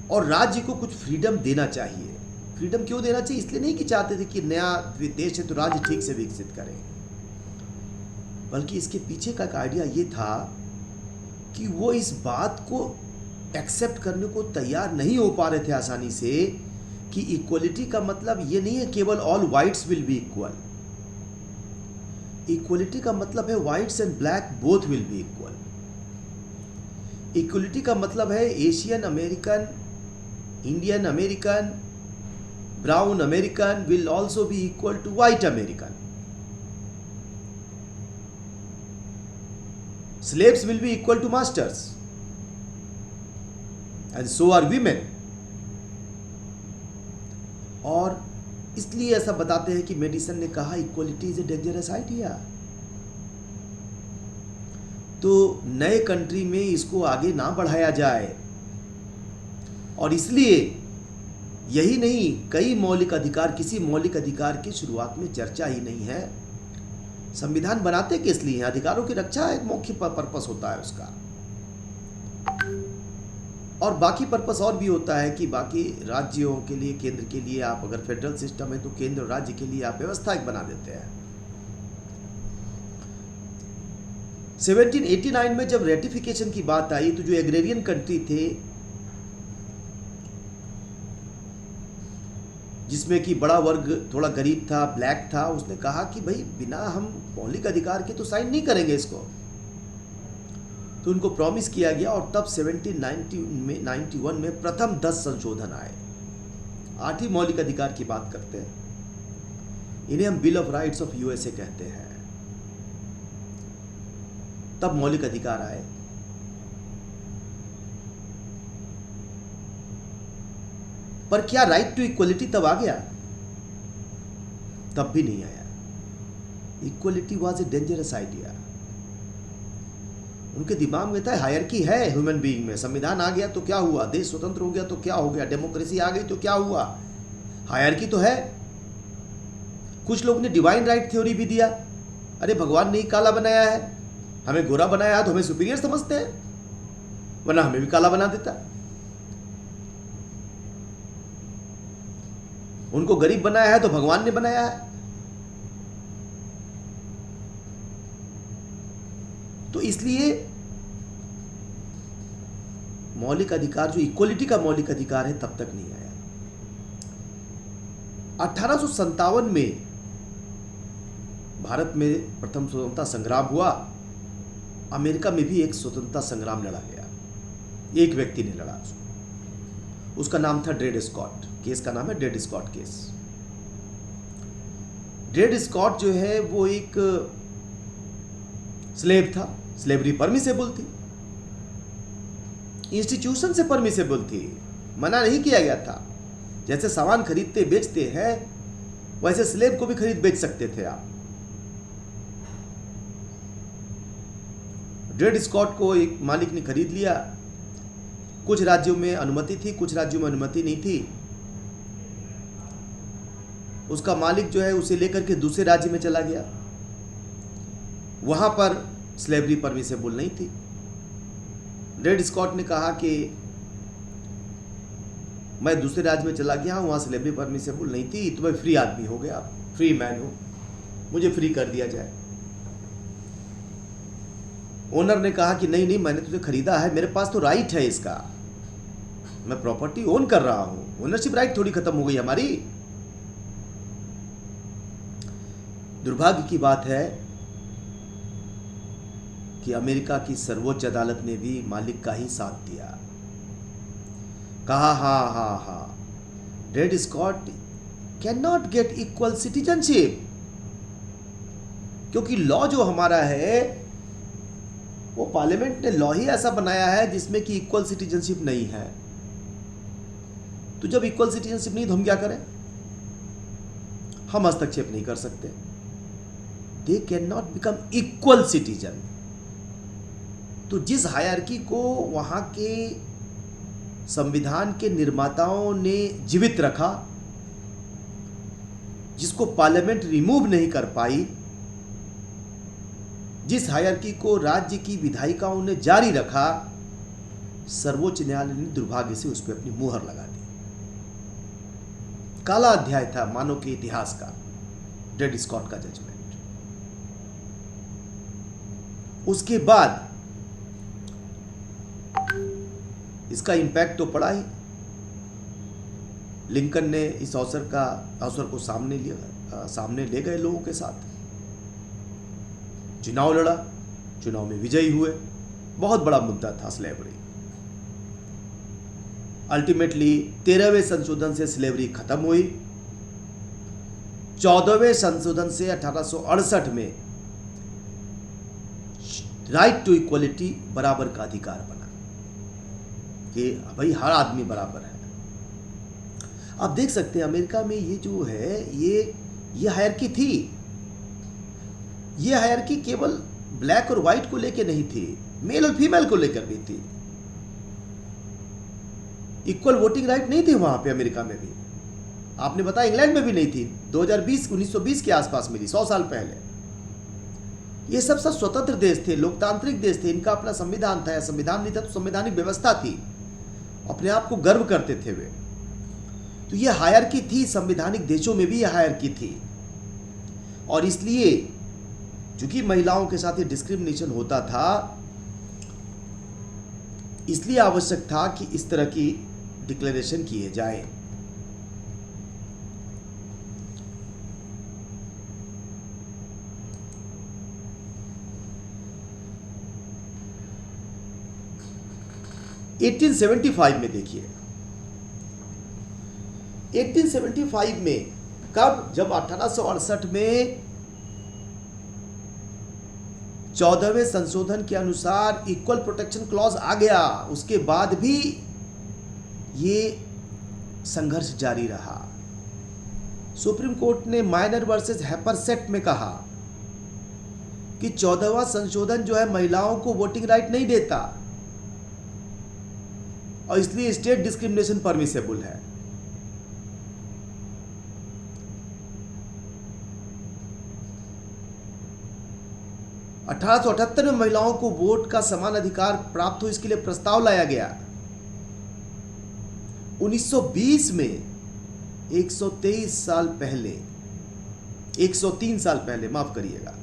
और राज्य को कुछ फ्रीडम देना चाहिए। फ्रीडम क्यों देना चाहिए? इसलिए नहीं कि चाहते थे कि नया देश है तो राज्य ठीक से विकसित करें, बल्कि इसके पीछे का एक आइडिया ये था कि वो इस बात को एक्सेप्ट करने को तैयार नहीं हो पा रहे थे आसानी से कि इक्वलिटी का मतलब ये नहीं है केवल all whites will be equal. Equality का मतलब है whites and black both will be equal. Equality का मतलब है Asian American, Indian American, brown American will also be equal to white American. Slaves will be equal to masters, and so are women. और इसलिए ऐसा बताते हैं कि medicine ने कहा equality is a dangerous idea. तो नए कंट्री में इसको आगे ना बढ़ाया जाए, और इसलिए यही नहीं, कई मौलिक अधिकार, किसी मौलिक अधिकार की शुरुआत में चर्चा ही नहीं है। संविधान बनाते किस लिए हैं? अधिकारों की रक्षा एक मुख्य पर्पस होता है उसका, और बाकी पर्पस और भी होता है कि बाकी राज्यों के लिए, केंद्र के लिए, आप अगर फेडरल सिस्टम है तो केंद्र और राज्य के लिए आप व्यवस्था एक बना देते हैं। 1789 में जब रेटिफिकेशन की बात आई तो जो एग्रेरियन कंट्री थे, जिसमें कि बड़ा वर्ग थोड़ा गरीब था, ब्लैक था, उसने कहा कि भाई बिना हम मौलिक अधिकार के तो साइन नहीं करेंगे इसको। तो उनको प्रॉमिस किया गया, और तब 1791 में प्रथम 10 संशोधन आए। 8 ही मौलिक अधिकार की बात करते हैं, इन्हें हम bill of rights of USA कहते हैं। तब मौलिक अधिकार आए। पर क्या राइट टू इक्वलिटी तब आ गया? तब भी नहीं आया। Equality was a dangerous idea. उनके दिमाग में था हायरकी है ह्यूमन बीइंग में। संविधान आ गया तो क्या हुआ? देश स्वतंत्र हो गया तो क्या हो गया? डेमोक्रेसी आ गई तो क्या हुआ? हायरकी तो है। कुछ लोग ने डिवाइन राइट थ्योरी भी दिया। अरे भगवान ने ही काला बनाया है, हमें गोरा बनाया है तो हमें सुपीरियर समझते हैं, वरना हमें भी काला बना देता। उनको गरीब बनाया है तो भगवान ने बनाया है। तो इसलिए मौलिक अधिकार, जो इक्वलिटी का मौलिक अधिकार है, तब तक नहीं आया। 1857 में भारत में प्रथम स्वतंत्रता संग्राम हुआ। अमेरिका में भी एक स्वतंत्रता संग्राम लड़ा गया। एक व्यक्ति ने लड़ा, उसका नाम था ड्रेड स्कॉट। केस का नाम है Dred Scott case. Dred Scott जो है वो एक स्लेव था। स्लेवरी परमिसेबल थी, इंस्टीट्यूशन से परमिसेबल थी, मना नहीं किया गया था। जैसे सामान खरीदते बेचते हैं वैसे स्लेव को भी खरीद बेच सकते थे आप। ड्रेड स्कॉट को एक मालिक ने खरीद लिया। कुछ राज्यों में अनुमति थी, कुछ राज्यों में अनुमति नहीं थी। उसका मालिक जो है उसे लेकर के दूसरे राज्य में चला गया, वहां पर स्लेवरी परमिसेबल नहीं थी। ड्रेड स्कॉट ने कहा कि मैं दूसरे राज्य में चला गया हूं, वहां स्लेवरी परमिसेबल नहीं थी, तो मैं फ्री आदमी हो गया, फ्री मैन हूं, मुझे फ्री कर दिया जाए। ओनर ने कहा कि नहीं नहीं, मैंने तुझे खरीदा है, मेरे पास तो राइट है इसका, मैं प्रॉपर्टी ओन कर रहा हूं, ओनरशिप राइट थोड़ी खत्म हो गई हमारी। दुर्भाग्य की बात है कि अमेरिका की सर्वोच्च अदालत ने भी मालिक का ही साथ दिया। कहा हाँ, Dred Scott can not get equal citizenship, क्योंकि लॉ जो हमारा है वो पार्लियामेंट ने लॉ ही ऐसा बनाया है जिसमें कि इक्वल सिटीजनशिप नहीं है। तो जब इक्वल सिटीजनशिप नहीं तो हम क्या करें? हम हस्तक्षेप नहीं कर सकते। They can not become equal citizen. तो जिस हायरार्की को वहां के संविधान के निर्माताओं ने जीवित रखा, जिसको पार्लियामेंट रिमूव नहीं कर पाई, जिस हायरार्की को राज्य की विधायिकाओं ने जारी रखा, सर्वोच्च न्यायालय ने दुर्भाग्य से उस पर अपनी मुहर लगा दी। काला अध्याय था मानव के इतिहास का, ड्रेड स्कॉट का जजमेंट। उसके बाद इसका इंपैक्ट तो पड़ा ही। लिंकन ने इस अवसर को सामने ले गए लोगों के साथ, चुनाव लड़ा, चुनाव में विजयी हुए। बहुत बड़ा मुद्दा था स्लेवरी। अल्टीमेटली 13वें संशोधन से स्लेवरी खत्म हुई। 14वें संशोधन से 1868 में राइट टू इक्वलिटी, बराबर का अधिकार बना कि भाई हर आदमी बराबर है। आप देख सकते हैं अमेरिका में ये जो है ये हायरार्की थी। ये हायरार्की केवल ब्लैक और व्हाइट को लेकर नहीं थी, मेल और फीमेल को लेकर भी थी। इक्वल वोटिंग राइट नहीं थे वहां पे अमेरिका में भी। आपने बताया इंग्लैंड में भी नहीं थी। 1920 के आसपास मिली, 100 साल पहले। ये सब स्वतंत्र देश थे, लोकतांत्रिक देश थे। इनका अपना संविधान था, संविधान नहीं था तो संवैधानिक व्यवस्था थी। अपने आप को गर्व करते थे वे। तो ये हायरार्की थी, संवैधानिक देशों में भी ये हायरार्की थी। और इसलिए चूंकि महिलाओं के साथ ये डिस्क्रिमिनेशन होता था, इसलिए आवश्यक था कि इस तरह की डिक्लेरेशन किए जाए। में देखिए, 1875 में कब, जब 1868 में 14वें संशोधन के अनुसार इक्वल प्रोटेक्शन क्लॉज आ गया, उसके बाद भी ये संघर्ष जारी रहा। सुप्रीम कोर्ट ने माइनर वर्सेस हैपरसेट में कहा कि 14वां संशोधन जो है महिलाओं को वोटिंग राइट नहीं देता और इसलिए स्टेट डिस्क्रिमिनेशन परमिसेबल है। अठारह में महिलाओं को वोट का समान अधिकार प्राप्त हो, इसके लिए प्रस्ताव लाया गया। 1920 में 103 साल पहले, माफ करिएगा,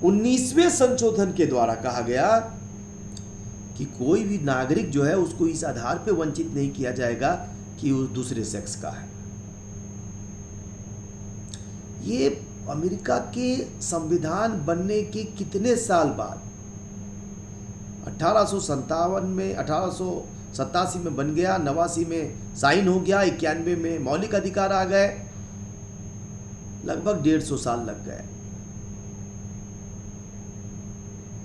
19वें संशोधन के द्वारा कहा गया कि कोई भी नागरिक जो है उसको इस आधार पे वंचित नहीं किया जाएगा कि वो दूसरे सेक्स का है। ये अमेरिका के संविधान बनने के कितने साल बाद, 1887 में बन गया, 89 में साइन हो गया, 91 में मौलिक अधिकार आ गए, लगभग 150 साल लग गए।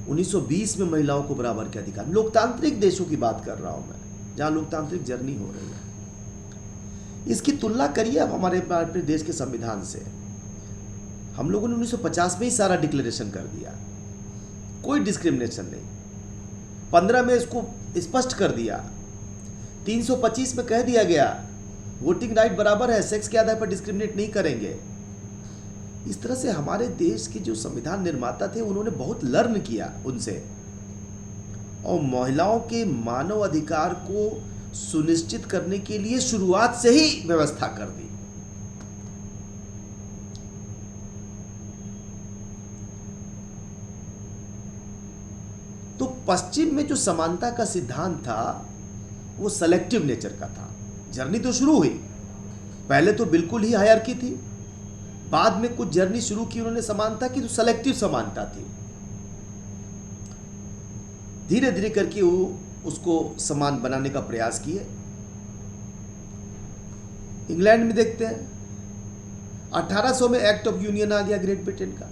1920 में महिलाओं को बराबर के अधिकार, लोकतांत्रिक देशों की बात कर रहा हूं मैं, जहां लोकतांत्रिक जर्नी हो रही है। इसकी तुलना करिए अब हमारे अपने देश के संविधान से। हम लोगों ने 1950 में ही सारा डिक्लेरेशन कर दिया, कोई डिस्क्रिमिनेशन नहीं। 15 में इसको स्पष्ट कर दिया। 325 में कह दिया गया वोटिंग राइट बराबर है, सेक्स के आधार पर डिस्क्रिमिनेट नहीं करेंगे। इस तरह से हमारे देश के जो संविधान निर्माता थे उन्होंने बहुत लर्न किया उनसे, और महिलाओं के मानव अधिकार को सुनिश्चित करने के लिए शुरुआत से ही व्यवस्था कर दी। तो पश्चिम में जो समानता का सिद्धांत था वो सेलेक्टिव नेचर का था। जर्नी तो शुरू हुई, पहले तो बिल्कुल ही हायरार्की थी, बाद में कुछ जर्नी शुरू की उन्होंने समानता की, तो सेलेक्टिव समानता थी। धीरे धीरे करके वो उसको समान बनाने का प्रयास किए। इंग्लैंड में देखते हैं 1800 में एक्ट ऑफ यूनियन आ गया ग्रेट ब्रिटेन का,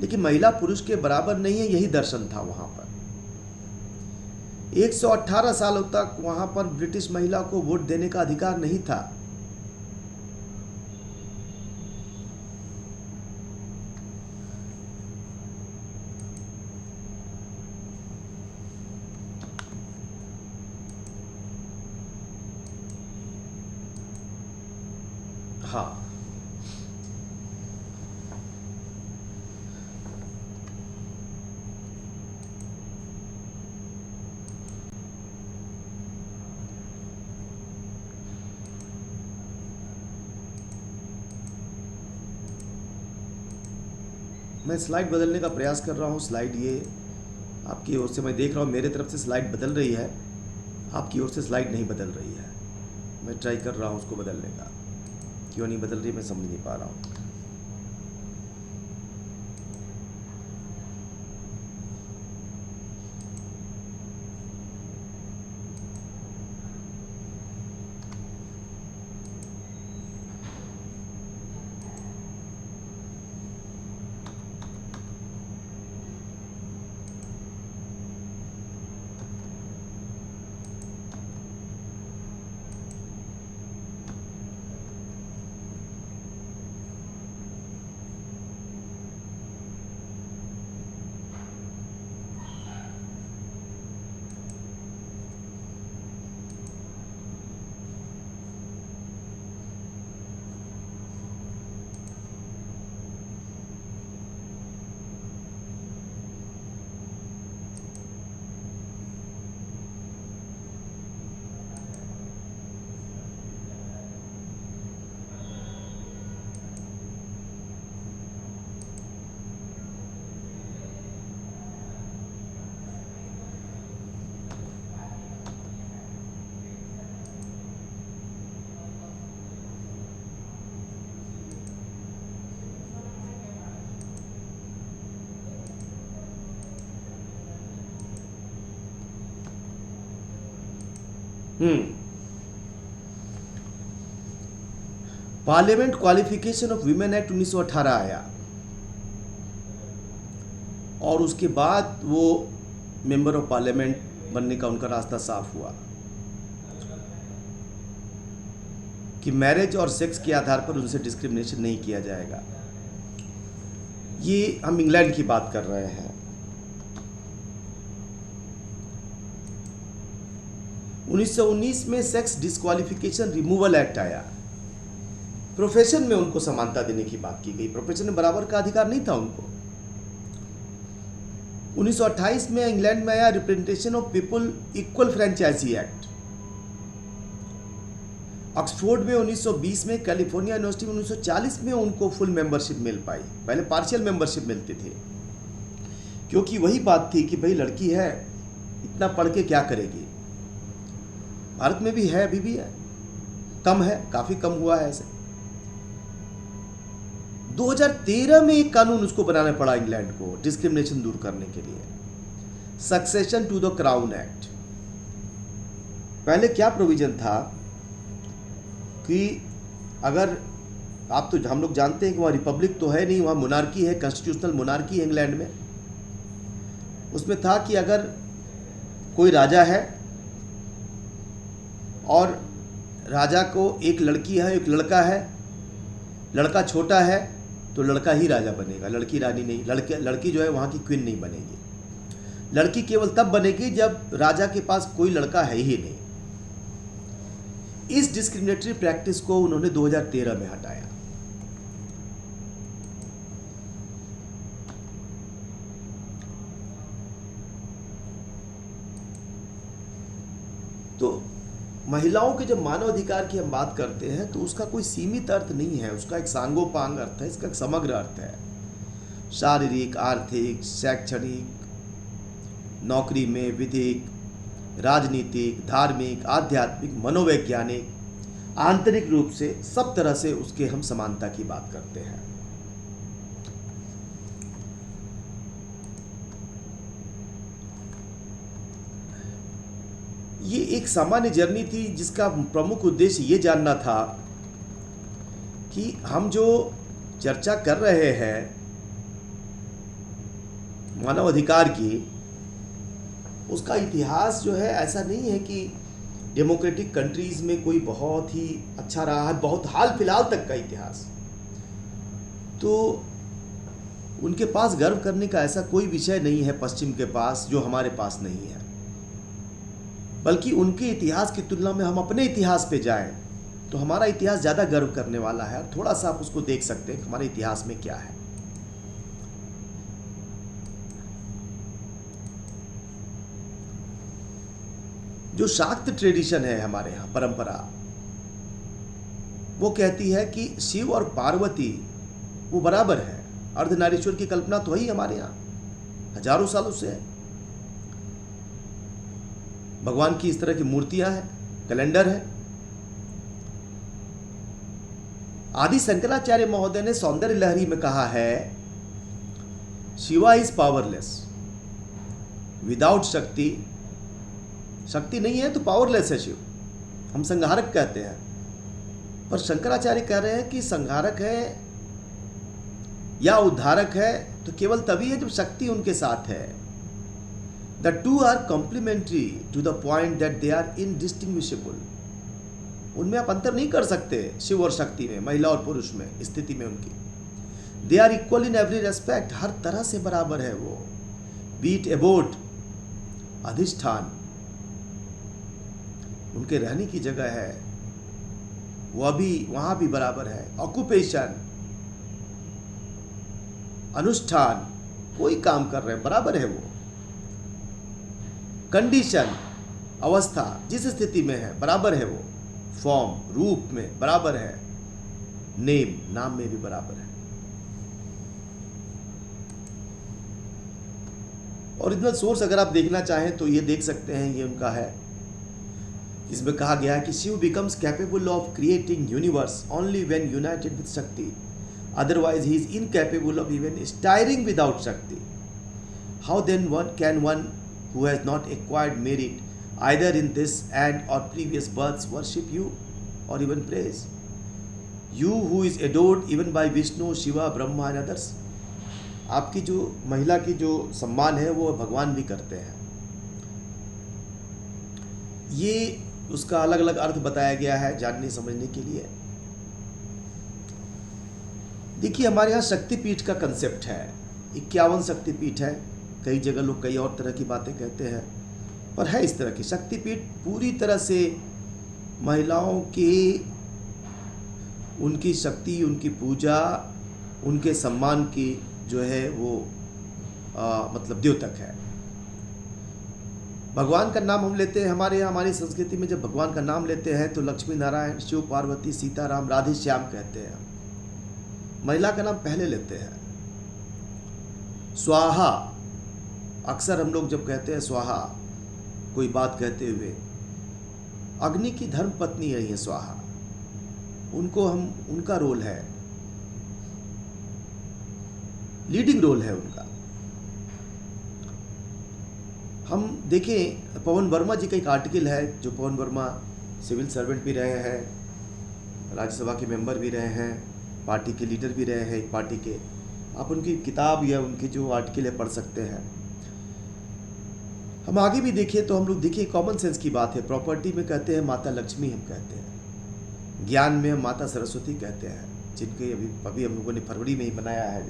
लेकिन महिला पुरुष के बराबर नहीं है, यही दर्शन था वहां पर। 118 सालों तक वहां पर ब्रिटिश महिला को वोट देने का अधिकार नहीं था। हाँ, मैं स्लाइड बदलने का प्रयास कर रहा हूँ। स्लाइड ये आपकी ओर से मैं देख रहा हूँ, मेरे तरफ से स्लाइड बदल रही है, आपकी ओर से स्लाइड नहीं बदल रही है। मैं ट्राई कर रहा हूँ उसको बदलने का, क्यों नहीं बदल रही मैं समझ नहीं पा रहा हूँ। Parliament qualification of women act 1918 आया और उसके बाद वो मेंबर ऑफ पार्लियामेंट बनने का उनका रास्ता साफ हुआ कि मैरिज और सेक्स के आधार पर उनसे डिस्क्रिमिनेशन नहीं किया जाएगा। ये हम इंग्लैंड की बात कर रहे हैं। 1919 में सेक्स डिस्क्वालिफिकेशन रिमूवल एक्ट आया। प्रोफेशन में उनको समानता देने की बात की गई, प्रोफेशन में बराबर का अधिकार नहीं था उनको। 1928 में इंग्लैंड में आया representation of people equal franchise act. Oxford में 1920 में, कैलिफोर्निया यूनिवर्सिटी में 1940 में उनको फुल मेंबरशिप मिल पाई। पहले पार्शियल मेंबरशिप मिलते थे, क्योंकि वही बात थी कि भाई लड़की है, इतना पढ़ के क्या करेगी। भारत में भी है, अभी भी है, कम है, काफी कम हुआ है ऐसे। 2013 में एक कानून उसको बनाना पड़ा इंग्लैंड को डिस्क्रिमिनेशन दूर करने के लिए, succession to the crown act. पहले क्या प्रोविजन था कि अगर आप तो हम लोग जानते हैं कि वहाँ रिपब्लिक तो है नहीं, वहाँ मोनार्की है, कॉन्स्टिट्यूशनल मोनार्की है इंग्लैंड में। उसमें था कि अगर कोई राजा है और राजा को एक लड़की है, एक लड़का है, लड़का छोटा है तो लड़का ही राजा बनेगा, लड़की रानी नहीं। लड़की जो है वहाँ की क्वीन नहीं बनेगी। लड़की केवल तब बनेगी जब राजा के पास कोई लड़का है ही नहीं। इस डिस्क्रिमिनेटरी प्रैक्टिस को उन्होंने 2013 में हटाया। तो महिलाओं के जब मानव अधिकार की हम बात करते हैं तो उसका कोई सीमित अर्थ नहीं है, उसका एक सांगोपांग अर्थ है, इसका एक समग्र अर्थ है। शारीरिक, आर्थिक, शैक्षणिक, नौकरी में, विधिक, राजनीतिक, धार्मिक, आध्यात्मिक, मनोवैज्ञानिक, आंतरिक रूप से सब तरह से उसके हम समानता की बात करते हैं। ये एक सामान्य जर्नी थी जिसका प्रमुख उद्देश्य ये जानना था कि हम जो चर्चा कर रहे हैं मानव अधिकार की, उसका इतिहास जो है ऐसा नहीं है कि डेमोक्रेटिक कंट्रीज में कोई बहुत ही अच्छा रहा है, बहुत हाल फिलहाल तक का इतिहास। तो उनके पास गर्व करने का ऐसा कोई विषय नहीं है पश्चिम के पास जो हमारे पास नहीं है, बल्कि उनके इतिहास की तुलना में हम अपने इतिहास पे जाएं तो हमारा इतिहास ज़्यादा गर्व करने वाला है। और थोड़ा सा आप उसको देख सकते हैं कि हमारे इतिहास में क्या है। जो शाक्त ट्रेडिशन है हमारे यहाँ, परंपरा, वो कहती है कि शिव और पार्वती वो बराबर है। अर्धनारीश्वर की कल्पना तो ही हमारे यहाँ हजारों सालों से है। भगवान की इस तरह की मूर्तियां हैं, कैलेंडर है। आदि शंकराचार्य महोदय ने सौंदर्य लहरी में कहा है, शिवा इज पावरलेस विदाउट शक्ति। शक्ति नहीं है तो पावरलेस है शिव। हम संहारक कहते हैं, पर शंकराचार्य कह रहे हैं कि संहारक है या उद्धारक है तो केवल तभी है जब शक्ति उनके साथ है। The two are complementary to the point that they are indistinguishable. उनमें आप अंतर नहीं कर सकते, शिव और शक्ति में, महिला और पुरुष में, स्थिति में उनकी। They are equal in every respect, हर तरह से बराबर है वो। बीट एबोट, अधिष्ठान, उनके रहने की जगह है, वह भी वहां भी बराबर है। ऑक्यूपेशन, अनुष्ठान, कोई काम कर रहे हैं बराबर है वो। कंडीशन, अवस्था, जिस स्थिति में है बराबर है वो। फॉर्म, रूप में बराबर है। नेम, नाम में भी बराबर है। ओरिजिनल सोर्स अगर आप देखना चाहें तो ये देख सकते हैं, ये उनका है। इसमें कहा गया है कि Shiva becomes capable of creating universe only when united with Shakti, otherwise he is incapable of even stirring without Shakti. How then one who has not acquired merit either in this and or previous births worship you or even praise you who is adored even by Vishnu, Shiva, Brahma and others? आपकी जो महिला की जो सम्मान है वो भगवान भी करते हैं। ये उसका अलग अलग अर्थ बताया गया है जानने समझने के लिए। देखिए हमारे यहाँ शक्तिपीठ का कंसेप्ट है, 51 शक्तिपीठ है। कई जगह लोग कई और तरह की बातें कहते हैं, पर है इस तरह की शक्तिपीठ पूरी तरह से महिलाओं की, उनकी शक्ति, उनकी पूजा, उनके सम्मान की जो है वो मतलब द्योतक है। भगवान का नाम हम लेते हैं हमारे यहाँ, हमारी संस्कृति में जब भगवान का नाम लेते हैं तो लक्ष्मी नारायण, शिव पार्वती, सीताराम, राधे श्याम कहते हैं। महिला का नाम पहले लेते हैं। स्वाहा, अक्सर हम लोग जब कहते हैं स्वाहा कोई बात कहते हुए, अग्नि की धर्म पत्नी रही है स्वाहा, उनको हम, उनका रोल है, लीडिंग रोल है उनका। हम देखें पवन वर्मा जी का एक आर्टिकल है, जो पवन वर्मा सिविल सर्वेंट भी रहे हैं, राज्यसभा के मेंबर भी रहे हैं, पार्टी के लीडर भी रहे हैं एक पार्टी के। आप उनकी किताब या उनकी जो आर्टिकल है पढ़ सकते हैं। हम आगे भी देखें तो हम लोग देखिए कॉमन सेंस की बात है। प्रॉपर्टी में कहते हैं माता लक्ष्मी हम कहते हैं, ज्ञान में हम माता सरस्वती कहते हैं, जिनके अभी हम लोगों ने फरवरी में ही बनाया है,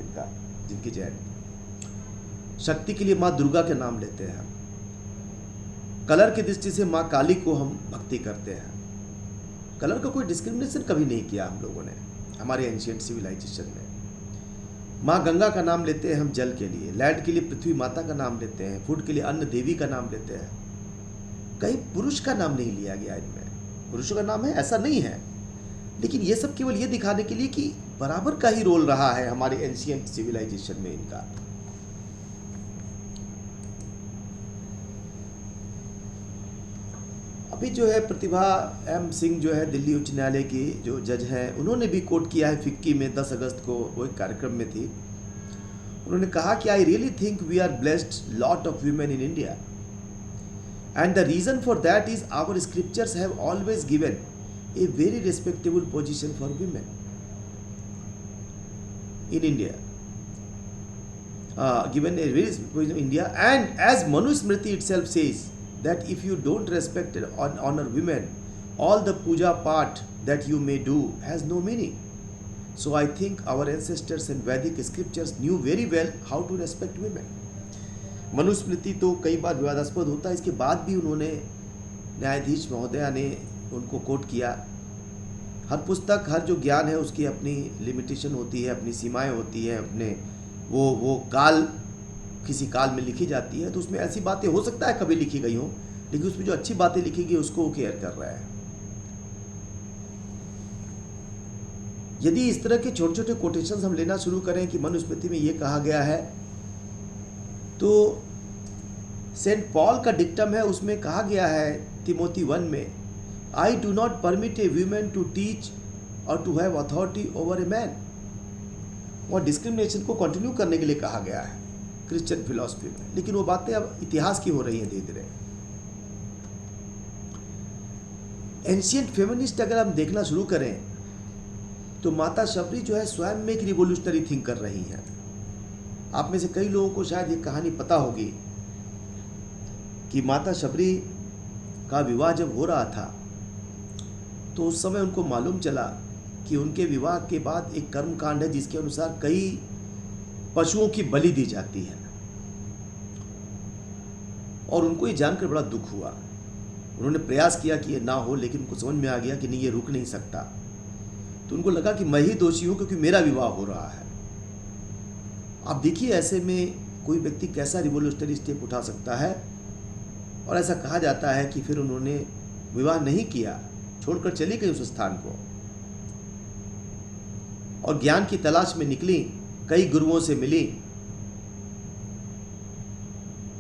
जिनकी जयंती। शक्ति के लिए माँ दुर्गा के नाम लेते हैं हम। कलर की दृष्टि से माँ काली को हम भक्ति करते हैं। कलर का कोई डिस्क्रिमिनेशन कभी नहीं किया हम लोगों ने हमारे एंशिएंट सिविलाइजेशन में। माँ गंगा का नाम लेते हैं हम जल के लिए, लैंड के लिए पृथ्वी माता का नाम लेते हैं, फूड के लिए अन्न देवी का नाम लेते हैं। कहीं पुरुष का नाम नहीं लिया गया इनमें। पुरुषों का नाम है ऐसा नहीं है, लेकिन ये सब केवल ये दिखाने के लिए कि बराबर का ही रोल रहा है हमारे एंशिएंट सिविलाइजेशन में इनका। अभी जो है प्रतिभा एम सिंह जो है दिल्ली उच्च न्यायालय की जो जज हैं, उन्होंने भी कोट किया है फिक्की में 10 अगस्त को, वो एक कार्यक्रम में थी। उन्होंने कहा कि I really think we are blessed lot of women in India and the reason for that is our scriptures have always given a very respectable position for women in India, given a very in India, and as Manusmriti itself says that if you don't respect and honor women, all the puja part that you may do has no meaning. So I think our ancestors and Vedic scriptures knew very well how to respect women. Manusmriti तो कई बार विवादास्पद होता है, इसके बाद भी उन्होंने, न्यायाधीश महोदया ने उनको कोट किया। हर पुस्तक, हर जो ज्ञान है उसकी अपनी लिमिटेशन होती है, अपनी सीमाएं होती हैं, अपने वो काल, किसी काल में लिखी जाती है, तो उसमें ऐसी बातें हो सकता है कभी लिखी गई हो, लेकिन उसमें जो अच्छी बातें लिखी गई उसको वो केयर कर रहा है। यदि इस तरह के छोटे छोटे कोटेशंस हम लेना शुरू करें कि मनुस्मृति में ये कहा गया है, तो सेंट पॉल का डिक्टम है, उसमें कहा गया है तिमोथी 1 में, I do not permit a women to teach और to have authority over a man. वह डिस्क्रिमिनेशन को कंटिन्यू करने के लिए कहा गया है क्रिश्चियन फिलॉसफी में, लेकिन वो बातें अब इतिहास की हो रही हैं धीरे धीरे। एंशिएंट फेमिनिस्ट अगर हम देखना शुरू करें तो माता शबरी जो है स्वयं में एक रिवोल्यूशनरी थिंक कर रही हैं। आप में से कई लोगों को शायद ये कहानी पता होगी कि माता शबरी का विवाह जब हो रहा था तो उस समय उनको मालूम चला कि उनके विवाह के बाद एक कर्मकांड है जिसके अनुसार कई पशुओं की बलि दी जाती है, और उनको ये जानकर बड़ा दुख हुआ। उन्होंने प्रयास किया कि ये ना हो, लेकिन उनको समझ में आ गया कि नहीं, ये रुक नहीं सकता। तो उनको लगा कि मैं ही दोषी हूं क्योंकि मेरा विवाह हो रहा है। आप देखिए ऐसे में कोई व्यक्ति कैसा रिवोल्यूशनरी स्टेप उठा सकता है। और ऐसा कहा जाता है कि फिर उन्होंने विवाह नहीं किया, छोड़कर चली गई उस स्थान को और ज्ञान की तलाश में निकली, कई गुरुओं से मिली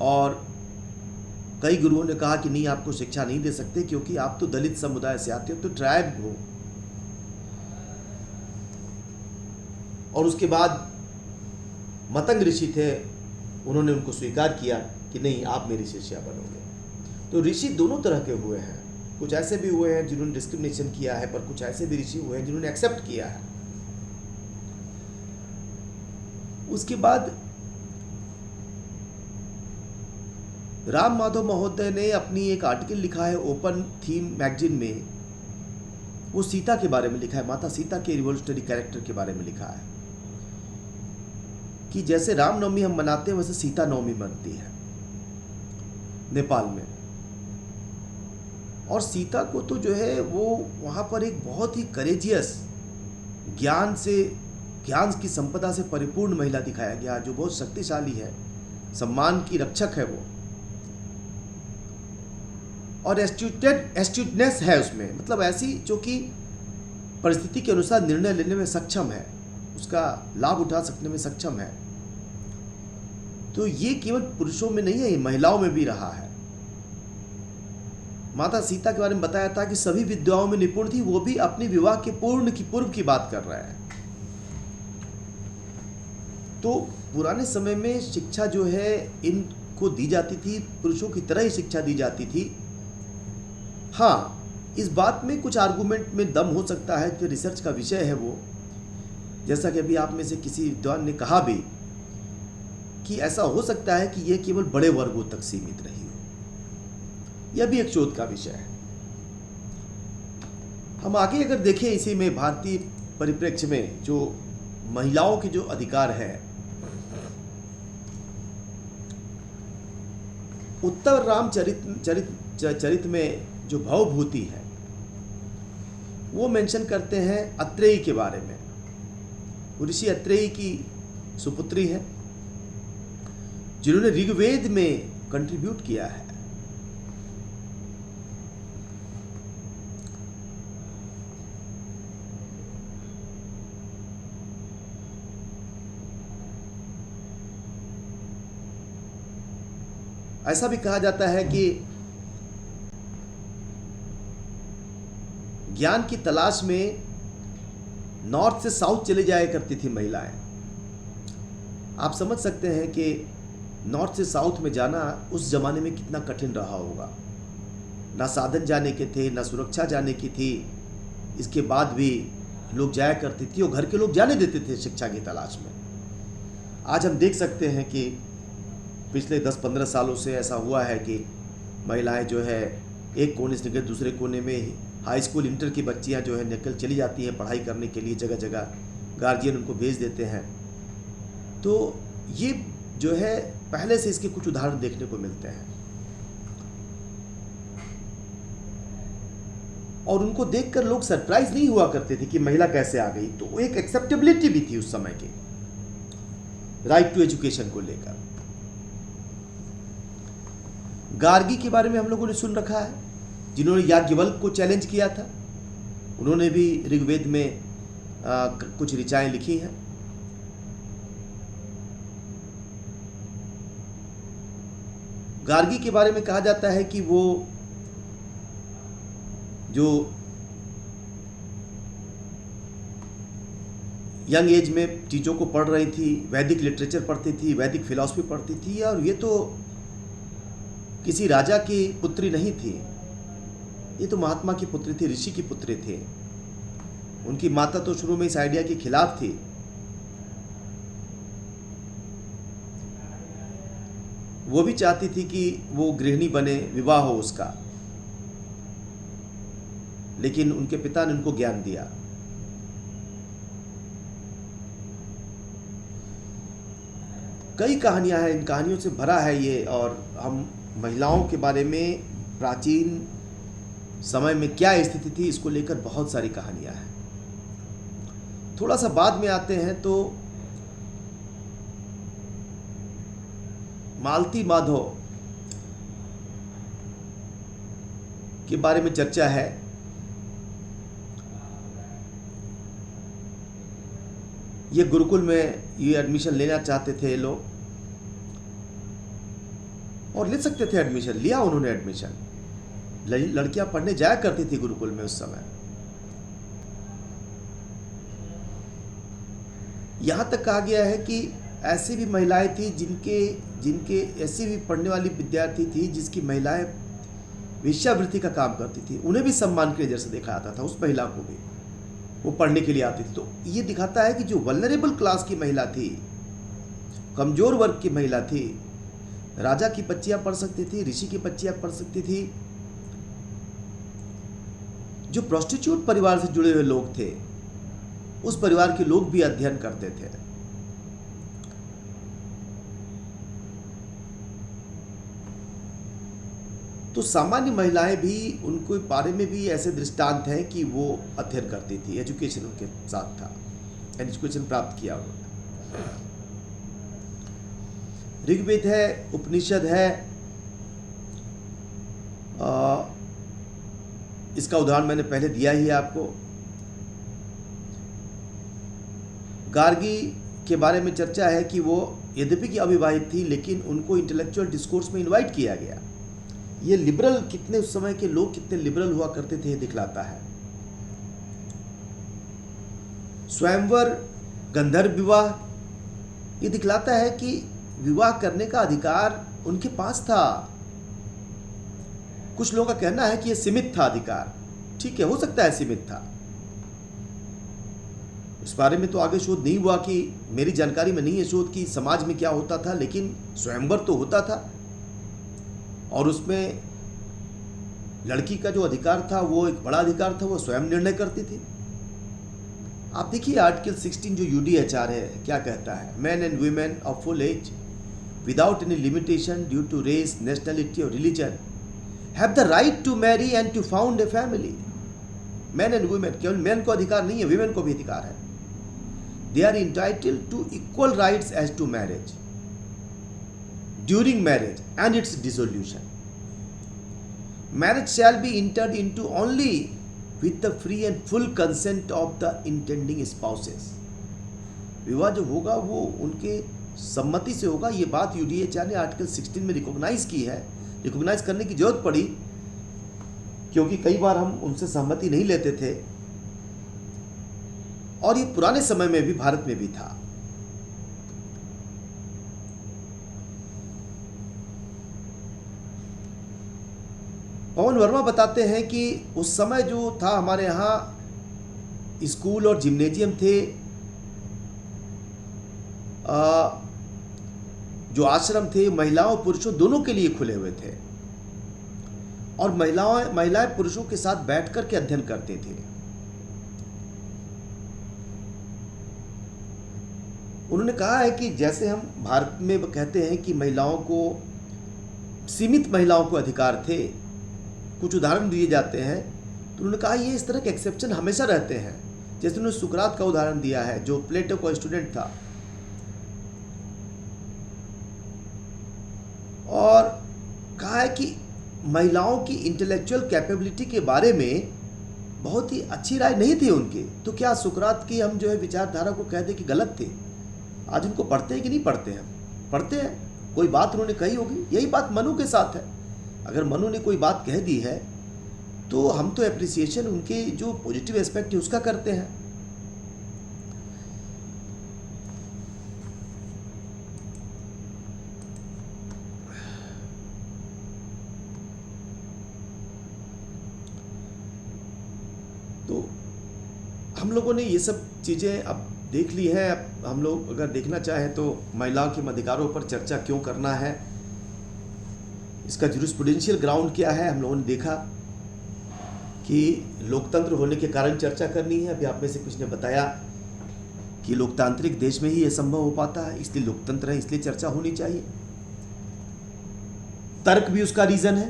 और कई गुरुओं ने कहा कि नहीं, आपको शिक्षा नहीं दे सकते क्योंकि आप तो दलित समुदाय से आते हो, तो ट्राइब हो। और उसके बाद मतंग ऋषि थे, उन्होंने उनको स्वीकार किया कि नहीं, आप मेरी शिष्या बनोगे। तो ऋषि दोनों तरह के हुए हैं। कुछ ऐसे भी हुए हैं जिन्होंने डिस्क्रिमिनेशन किया है, पर कुछ ऐसे भी ऋषि हुए हैं जिन्होंने एक्सेप्ट किया है। उसके बाद राम माधव महोदय ने अपनी एक आर्टिकल लिखा है ओपन थीम मैगजीन में। वो सीता के बारे में लिखा है, माता सीता के रिवोल्यूशनरी कैरेक्टर के बारे में लिखा है कि जैसे रामनवमी हम मनाते हैं वैसे सीता नवमी मनती है नेपाल में। और सीता को तो जो है वो वहाँ पर एक बहुत ही करेजियस, ज्ञान की संपदा से परिपूर्ण महिला दिखाया गया, जो बहुत शक्तिशाली है, सम्मान की रक्षक है वो, और एस्ट्यूटनेस है उसमें, मतलब ऐसी जो कि परिस्थिति के अनुसार निर्णय लेने में सक्षम है, उसका लाभ उठा सकने में सक्षम है। तो ये केवल पुरुषों में नहीं है, ये महिलाओं में भी रहा है। माता सीता के बारे में बताया था कि सभी विद्याओं में निपुण थी, वो भी अपने विवाह के पूर्व की बात कर रहा है। तो पुराने समय में शिक्षा जो है इनको दी जाती थी, पुरुषों की तरह ही शिक्षा दी जाती थी। हाँ, इस बात में कुछ आर्गुमेंट में दम हो सकता है कि रिसर्च का विषय है वो, जैसा कि अभी आप में से किसी विद्वान ने कहा भी कि ऐसा हो सकता है कि यह केवल बड़े वर्गों तक सीमित रही हो। यह भी एक शोध का विषय है। हम आगे अगर देखें इसी में भारतीय परिप्रेक्ष्य में जो महिलाओं के जो अधिकार है, उत्तर रामचरित में जो भवभूति है वो मेंशन करते हैं अत्रेयी के बारे में। ऋषि अत्रेयी की सुपुत्री है जिन्होंने ऋग्वेद में कंट्रीब्यूट किया है। ऐसा भी कहा जाता है कि ज्ञान की तलाश में नॉर्थ से साउथ चले जाया करती थी महिलाएं। आप समझ सकते हैं कि नॉर्थ से साउथ में जाना उस जमाने में कितना कठिन रहा होगा। ना साधन जाने के थे, ना सुरक्षा जाने की थी। इसके बाद भी लोग जाया करती थी और घर के लोग जाने देते थे शिक्षा की तलाश में। आज हम देख सकते हैं कि पिछले 10-15 सालों से ऐसा हुआ है कि महिलाएं जो है एक कोने से निकल दूसरे कोने में, हाई स्कूल इंटर की बच्चियां जो है निकल चली जाती हैं पढ़ाई करने के लिए, जगह जगह गार्जियन उनको भेज देते हैं। तो ये जो है पहले से इसके कुछ उदाहरण देखने को मिलते हैं और उनको देखकर लोग सरप्राइज नहीं हुआ करते थे कि महिला कैसे आ गई। तो एक एक्सेप्टेबिलिटी भी थी उस समय की राइट टू एजुकेशन को लेकर। गार्गी के बारे में हम लोगों ने सुन रखा है, जिन्होंने याज्ञवल्क्य को चैलेंज किया था। उन्होंने भी ऋग्वेद में कुछ ऋचाएँ लिखी हैं। गार्गी के बारे में कहा जाता है कि वो जो यंग एज में चीज़ों को पढ़ रही थी, वैदिक लिटरेचर पढ़ती थी, वैदिक फिलॉसफी पढ़ती थी, और ये तो किसी राजा की पुत्री नहीं थी, ये तो महात्मा की पुत्री थी, ऋषि की पुत्री थी। उनकी माता तो शुरू में इस आइडिया के खिलाफ थी। वो भी चाहती थी कि वो गृहिणी बने, विवाह हो उसका, लेकिन उनके पिता ने उनको ज्ञान दिया। कई कहानियां हैं, इन कहानियों से भरा है ये, और हम महिलाओं के बारे में प्राचीन समय में क्या स्थिति थी इसको लेकर बहुत सारी कहानियां हैं। थोड़ा सा बाद में आते हैं तो मालती माधव के बारे में चर्चा है। ये गुरुकुल में ये एडमिशन लेना चाहते थे ये लोग, और ले सकते थे एडमिशन, लिया उन्होंने एडमिशन। लड़कियां पढ़ने जाया करती थी गुरुकुल में उस समय। यहां तक कहा गया है कि ऐसी भी महिलाएं थी जिनके ऐसी भी पढ़ने वाली विद्यार्थी थी जिसकी महिलाएं वेश्यावृत्ति का काम करती थी, उन्हें भी सम्मान के नजर से देखा जाता था, उस महिला को भी, वो पढ़ने के लिए आती थी। तो ये दिखाता है कि जो वल्नरेबल क्लास की महिला थी, कमजोर वर्ग की महिला थी, राजा की बच्चियां पढ़ सकती थी, ऋषि की बच्चियां पढ़ सकती थी, जो प्रोस्टिट्यूट परिवार से जुड़े हुए लोग थे उस परिवार के लोग भी अध्ययन करते थे। तो सामान्य महिलाएं भी, उनके बारे में भी ऐसे दृष्टांत हैं कि वो अध्ययन करती थी, एजुकेशन उनके साथ था, एजुकेशन प्राप्त किया उन्होंने। ऋग्वेद है, उपनिषद है, इसका उदाहरण मैंने पहले दिया ही है आपको। गार्गी के बारे में चर्चा है कि वो यद्यपि कि अविवाहित थी लेकिन उनको इंटेलेक्चुअल डिस्कोर्स में इनवाइट किया गया। ये लिबरल, कितने उस समय के लोग कितने लिबरल हुआ करते थे ये दिखलाता है। स्वयंवर, गंधर्व विवाह, ये दिखलाता है कि विवाह करने का अधिकार उनके पास था। कुछ लोगों का कहना है कि यह सीमित था अधिकार, ठीक है, हो सकता है सीमित था, इस बारे में तो आगे शोध नहीं हुआ, कि मेरी जानकारी में नहीं है शोध कि समाज में क्या होता था, लेकिन स्वयंवर तो होता था और उसमें लड़की का जो अधिकार था वो एक बड़ा अधिकार था, वो स्वयं निर्णय करती थी। आप देखिए आर्टिकल 16 जो यूडीएचआर है क्या कहता है, man and women of full age without any limitation due to race, nationality और religion have the right to marry and to found a family. Man and women, केवल मैन को अधिकार नहीं है, वुमेन को भी अधिकार है। They are entitled to equal rights as to marriage, during marriage and its dissolution. Marriage shall be entered into only with the free and full consent of the intending spouses। विवाह जो होगा वो उनके सम्मति से होगा। ये बात यूडीएचआर ने आर्टिकल 16 में रिकॉग्नाइज की है। रिकॉग्नाइज करने की जरूरत पड़ी क्योंकि कई बार हम उनसे सहमति नहीं लेते थे, और ये पुराने समय में भी भारत में भी था। पवन वर्मा बताते हैं कि उस समय जो था हमारे यहाँ स्कूल और जिम्नेजियम थे, जो आश्रम थे महिलाओं पुरुषों दोनों के लिए खुले हुए थे, और महिलाएं पुरुषों के साथ बैठकर के अध्ययन करते थे। उन्होंने कहा है कि जैसे हम भारत में कहते हैं कि महिलाओं को, सीमित महिलाओं को अधिकार थे, कुछ उदाहरण दिए जाते हैं, तो उन्होंने कहा ये इस तरह के एक्सेप्शन हमेशा रहते हैं। जैसे उन्होंने सुकरात का उदाहरण दिया है जो प्लेटो का स्टूडेंट था, और कहा है कि महिलाओं की इंटेलेक्चुअल कैपेबिलिटी के बारे में बहुत ही अच्छी राय नहीं थी उनकी, तो क्या सुकरात की हम जो है विचारधारा को कह दें कि गलत थी? आज उनको पढ़ते हैं कि नहीं पढ़ते हैं? पढ़ते हैं। कोई बात उन्होंने कही होगी, यही बात मनु के साथ है। अगर मनु ने कोई बात कह दी है तो हम तो एप्रिसिएशन उनके जो पॉजिटिव एस्पेक्ट है उसका करते हैं। तो हम लोगों ने ये सब चीज़ें अब देख ली हैं। अब हम लोग अगर देखना चाहें तो महिलाओं के अधिकारों पर चर्चा क्यों करना है, इसका जूरिस्प्रूडेंशियल ग्राउंड क्या है, हम लोगों ने देखा कि लोकतंत्र होने के कारण चर्चा करनी है। अभी आप में से कुछ ने बताया कि लोकतांत्रिक देश में ही ये संभव हो पाता है, इसलिए लोकतंत्र है, इसलिए चर्चा होनी चाहिए। तर्क भी उसका रीज़न है,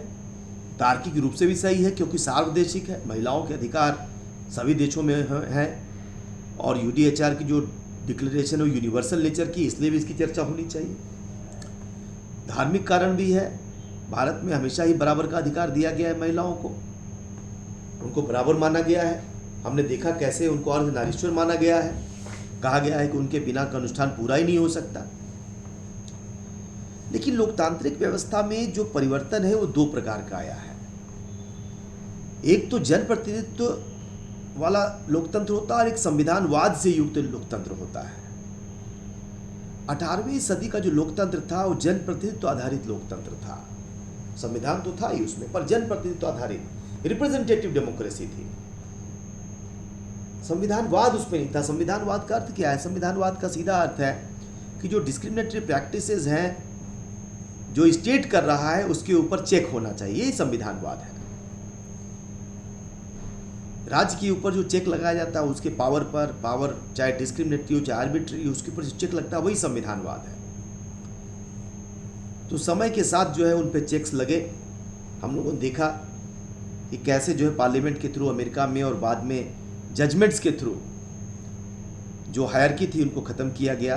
तार्किक रूप से भी सही है, क्योंकि सार्वदेशिक है, महिलाओं के अधिकार सभी देशों में हैं, और यूडीएचआर की जो डिक्लेरेशन है यूनिवर्सल नेचर की, इसलिए भी इसकी चर्चा होनी चाहिए। धार्मिक कारण भी है, भारत में हमेशा ही बराबर का अधिकार दिया गया है महिलाओं को, उनको बराबर माना गया है। हमने देखा कैसे उनको अर्धनारीश्वर माना गया है, कहा गया है कि उनके बिना का अनुष्ठान पूरा ही नहीं हो सकता। लेकिन लोकतांत्रिक व्यवस्था में जो परिवर्तन है वो दो प्रकार का आया है। एक तो जनप्रतिनिधित्व वाला लोकतंत्र होता है और एक संविधानवाद से युक्त लोकतंत्र होता है। 18वीं सदी का जो लोकतंत्र था वो जनप्रतिनिधित्व आधारित लोकतंत्र था। संविधान तो था ही उसमें, पर जनप्रतिनिधित्व आधारित रिप्रेजेंटेटिव डेमोक्रेसी थी। संविधानवाद उसमें नहीं था। संविधानवाद का अर्थ क्या है? संविधानवाद का सीधा अर्थ है कि जो डिस्क्रिमिनेटरी प्रैक्टिसेस हैं जो स्टेट कर रहा है उसके ऊपर चेक होना चाहिए, यही संविधानवाद है। राज्य के ऊपर जो चेक लगाया जाता है उसके पावर पर, पावर चाहे डिस्क्रिमिनेटरी हो चाहे आर्बिट्री, उसके ऊपर जो चेक लगता है वही संविधानवाद है। तो समय के साथ जो है उन पे चेक्स लगे। हम लोगों ने देखा कि कैसे जो है पार्लियामेंट के थ्रू अमेरिका में और बाद में जजमेंट्स के थ्रू जो हायरकी थी उनको ख़त्म किया गया।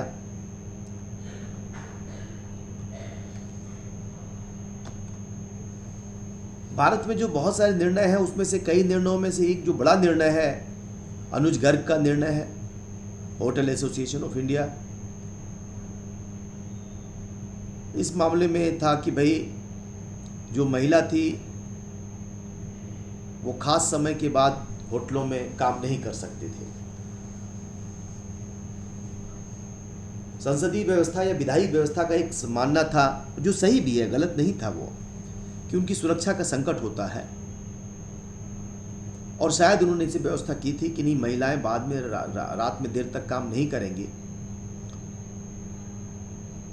भारत में जो बहुत सारे निर्णय हैं उसमें से कई निर्णयों में से एक जो बड़ा निर्णय है अनुज गर्ग का निर्णय है, होटल एसोसिएशन ऑफ इंडिया। इस मामले में था कि भाई जो महिला थी वो खास समय के बाद होटलों में काम नहीं कर सकती थी। संसदीय व्यवस्था या विधायी व्यवस्था का एक मानना था जो सही भी है, गलत नहीं था वो, कि उनकी सुरक्षा का संकट होता है। और शायद उन्होंने इसे व्यवस्था की थी कि नहीं, महिलाएं बाद में रात में देर तक काम नहीं करेंगी।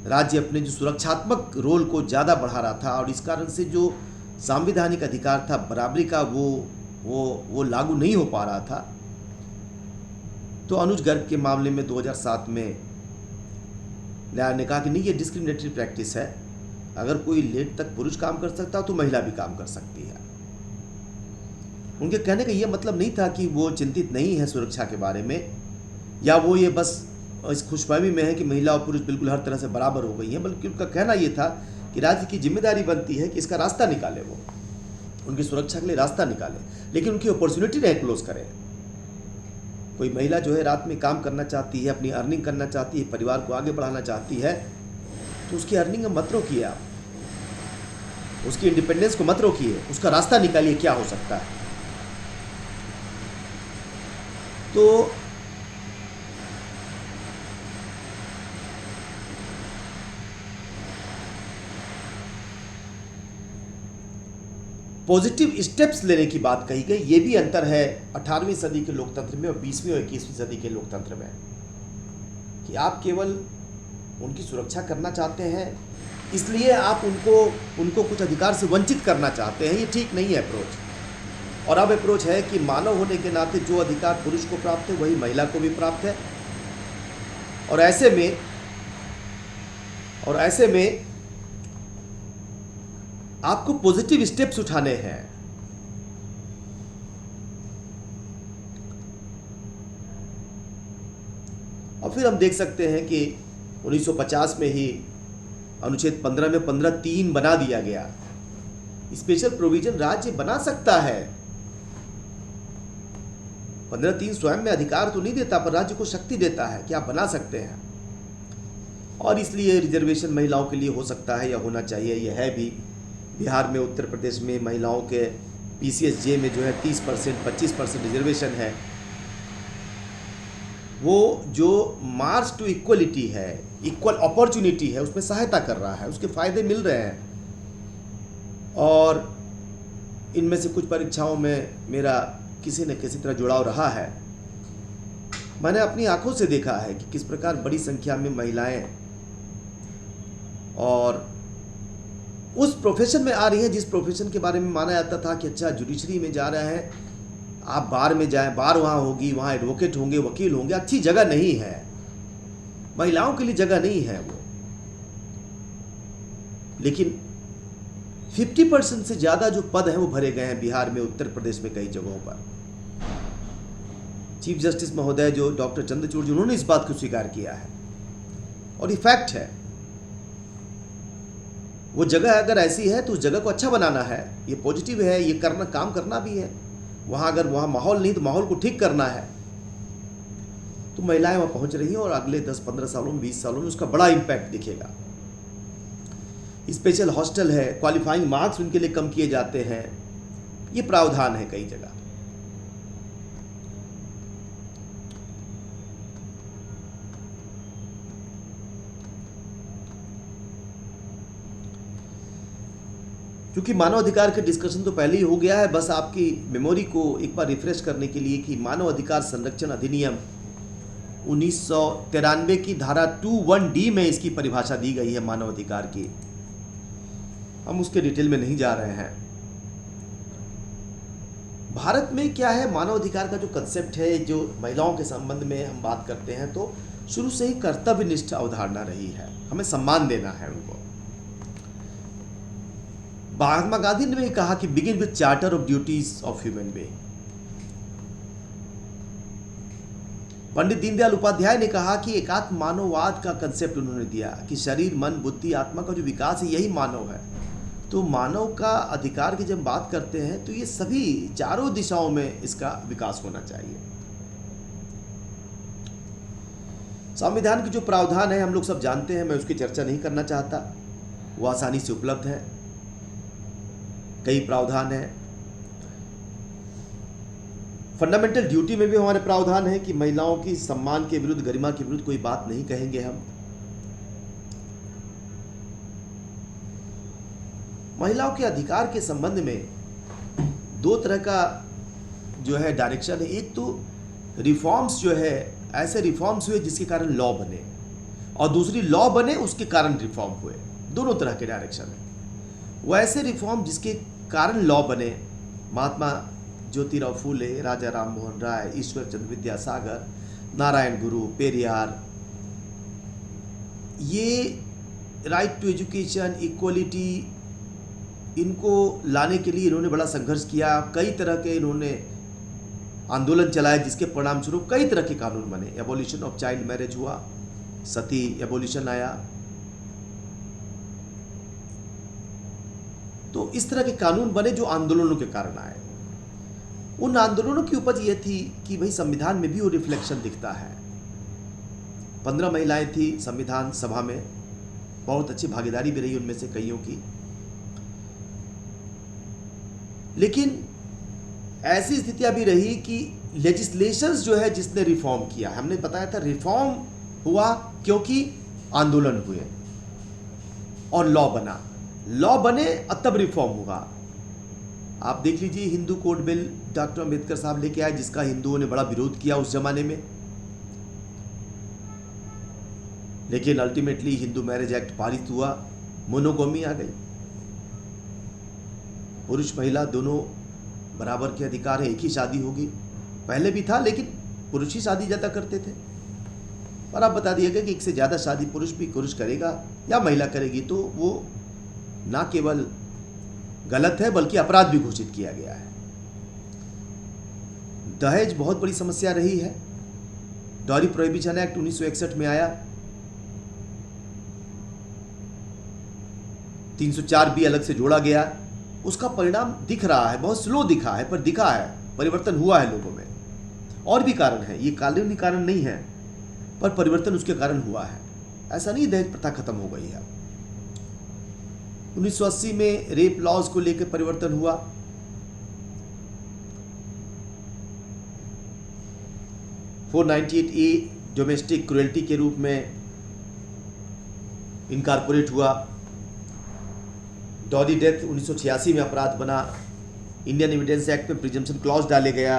राज्य अपने जो सुरक्षात्मक रोल को ज़्यादा बढ़ा रहा था और इस कारण से जो संवैधानिक अधिकार था बराबरी का वो लागू नहीं हो पा रहा था। तो अनुज गर्ग के मामले में 2007 में न्याय ने कहा कि नहीं, ये डिस्क्रिमिनेटरी प्रैक्टिस है, अगर कोई लेट तक पुरुष काम कर सकता तो महिला भी काम कर सकती है। उनके कहने का ये मतलब नहीं था कि वो चिंतित नहीं है सुरक्षा के बारे में, या वो ये बस इस खुशफहमी में है कि महिला और पुरुष बिल्कुल हर तरह से बराबर हो गई हैं, बल्कि उनका कहना ये था कि राज्य की जिम्मेदारी बनती है कि इसका रास्ता निकाले, वो उनकी सुरक्षा के लिए रास्ता निकाले, लेकिन उनकी अपॉर्चुनिटी नहीं क्लोज करें। कोई महिला जो है रात में काम करना चाहती है, अपनी अर्निंग करना चाहती है, परिवार को आगे बढ़ाना चाहती है, तो उसकी अर्निंग में मत रोकिए आप, उसकी इंडिपेंडेंस को मत रोकिए, उसका रास्ता निकालिए क्या हो सकता है। तो पॉजिटिव स्टेप्स लेने की बात कही गई। ये भी अंतर है 18वीं सदी के लोकतंत्र में और 20वीं और 21वीं सदी के लोकतंत्र में, कि आप केवल उनकी सुरक्षा करना चाहते हैं इसलिए आप उनको कुछ अधिकार से वंचित करना चाहते हैं। ये ठीक नहीं है अप्रोच। और अब अप्रोच है कि मानव होने के नाते जो अधिकार पुरुष को प्राप्त है वही महिला को भी प्राप्त है, और ऐसे में आपको पॉजिटिव स्टेप्स उठाने हैं। और फिर हम देख सकते हैं कि 1950 में ही अनुच्छेद 15 में 15(3) बना दिया गया। स्पेशल प्रोविजन राज्य बना सकता है 15(3) स्वयं में अधिकार तो नहीं देता, पर राज्य को शक्ति देता है कि आप बना सकते हैं। और इसलिए रिजर्वेशन महिलाओं के लिए हो सकता है या होना चाहिए, यह है भी। बिहार में, उत्तर प्रदेश में महिलाओं के PCSJ में जो है 30%, 25% रिजर्वेशन है। वो जो मार्च टू इक्वलिटी है, इक्वल अपॉर्चुनिटी है, उसमें सहायता कर रहा है, उसके फायदे मिल रहे हैं। और इनमें से कुछ परीक्षाओं में मेरा किसी न किसी तरह जुड़ाव रहा है। मैंने अपनी आंखों से देखा है कि किस प्रकार बड़ी संख्या में महिलाएं और उस प्रोफेशन में आ रही हैं जिस प्रोफेशन के बारे में माना जाता था कि अच्छा जुडिशरी में जा रहे हैं, आप बार में जाएं, बार वहाँ होगी, वहाँ एडवोकेट होंगे, वकील होंगे। अच्छी जगह नहीं है, महिलाओं के लिए जगह नहीं है वो। लेकिन 50% से ज़्यादा जो पद हैं वो भरे गए हैं बिहार में, उत्तर प्रदेश में कई जगहों पर। चीफ जस्टिस महोदय जो डॉक्टर चंद्रचूड़ जी, उन्होंने इस बात को स्वीकार किया है और ये फैक्ट है। वो जगह अगर ऐसी है तो उस जगह को अच्छा बनाना है, ये पॉजिटिव है, ये करना, काम करना भी है। वहाँ अगर वहाँ माहौल नहीं तो माहौल को ठीक करना है। तो महिलाएं वहाँ पहुँच रही हैं और अगले 10-15 सालों में, 20 सालों में उसका बड़ा इम्पैक्ट दिखेगा। स्पेशल हॉस्टल है, क्वालिफाइंग मार्क्स उनके लिए कम किए जाते हैं, ये प्रावधान है कई जगह। क्योंकि मानव अधिकार के डिस्कशन तो पहले ही हो गया है, बस आपकी मेमोरी को एक बार रिफ्रेश करने के लिए कि मानव अधिकार संरक्षण अधिनियम 1993 की धारा 21D में इसकी परिभाषा दी गई है मानव अधिकार की। हम उसके डिटेल में नहीं जा रहे हैं। भारत में क्या है, मानव अधिकार का जो कंसेप्ट है, जो महिलाओं के संबंध में हम बात करते हैं, तो शुरू से ही कर्तव्यनिष्ठ अवधारणा रही है। हमें सम्मान देना है उनको। महात्मा गांधी ने भी कहा कि begin with charter of duties of human being. Pandit Deendayal Upadhyaya ने कहा कि एकात्म मानववाद का कंसेप्ट उन्होंने दिया कि शरीर, मन, बुद्धि, आत्मा का जो विकास है यही मानव है। तो मानव का अधिकार की जब बात करते हैं तो ये सभी चारों दिशाओं में इसका विकास होना चाहिए। संविधान के जो प्रावधान है हम लोग सब जानते हैं, मैं उसकी चर्चा नहीं करना चाहता, वो आसानी से उपलब्ध है। कई प्रावधान हैं। फंडामेंटल ड्यूटी में भी हमारे प्रावधान है कि महिलाओं की सम्मान के विरुद्ध, गरिमा के विरुद्ध कोई बात नहीं कहेंगे हम। महिलाओं के अधिकार के संबंध में दो तरह का जो है डायरेक्शन है। एक तो रिफॉर्म्स जो है, ऐसे रिफॉर्म्स हुए जिसके कारण लॉ बने, और दूसरी लॉ बने उसके कारण रिफॉर्म हुए। दोनों तरह के डायरेक्शन है। वैसे रिफॉर्म जिसके कारण लॉ बने, महात्मा ज्योतिराव फूले, राजा राम मोहन राय, ईश्वर चंद्र विद्यासागर, नारायण गुरु, पेरियार, ये राइट टू एजुकेशन, इक्वलिटी, इनको लाने के लिए इन्होंने बड़ा संघर्ष किया। कई तरह के इन्होंने आंदोलन चलाए जिसके परिणाम स्वरूप कई तरह के कानून बने। एबोलिशन ऑफ चाइल्ड मैरिज हुआ, सती एबोलिशन आया। तो इस तरह के कानून बने जो आंदोलनों के कारण आए। उन आंदोलनों की उपज ये थी कि भाई संविधान में भी वो रिफ्लेक्शन दिखता है। 15 महिलाएं थी संविधान सभा में, बहुत अच्छी भागीदारी भी रही उनमें से कईयों की। लेकिन ऐसी स्थितियां भी रही कि लेजिस्लेशंस जो है जिसने रिफॉर्म किया, हमने बताया था रिफॉर्म हुआ क्योंकि आंदोलन हुए और लॉ बना। लॉ बने और तब रिफॉर्म हुआ। आप देख लीजिए Hindu code bill doctor Ambedkar साहब लेके आए, जिसका हिंदुओं ने बड़ा विरोध किया उस जमाने में, लेकिन अल्टीमेटली हिंदू मैरिज एक्ट पारित हुआ, मोनोगोमी आ गई, पुरुष महिला दोनों बराबर के अधिकार है, एक ही शादी होगी। पहले भी था लेकिन पुरुष ही शादी ज़्यादा करते थे, और आप बता दिया गया कि एक से ज़्यादा शादी पुरुष करेगा या महिला करेगी तो वो ना केवल गलत है बल्कि अपराध भी घोषित किया गया है। दहेज बहुत बड़ी समस्या रही है। डॉरी प्रोहिबिशन एक्ट 1961 में आया, 304 भी अलग से जोड़ा गया। उसका परिणाम दिख रहा है, बहुत स्लो दिखा है पर दिखा है, परिवर्तन हुआ है लोगों में। और भी कारण है, ये कानूनी कारण नहीं है, पर परिवर्तन उसके कारण हुआ है। ऐसा नहीं दहेज प्रथा खत्म हो गई है। 1980 में रेप लॉज को लेकर परिवर्तन हुआ, 498A डोमेस्टिक क्रुएल्टी के रूप में इनकारपोरेट हुआ, डॉली डेथ 1986 में अपराध बना, इंडियन एविडेंस एक्ट में प्रिजम्पशन क्लॉज डाले गया।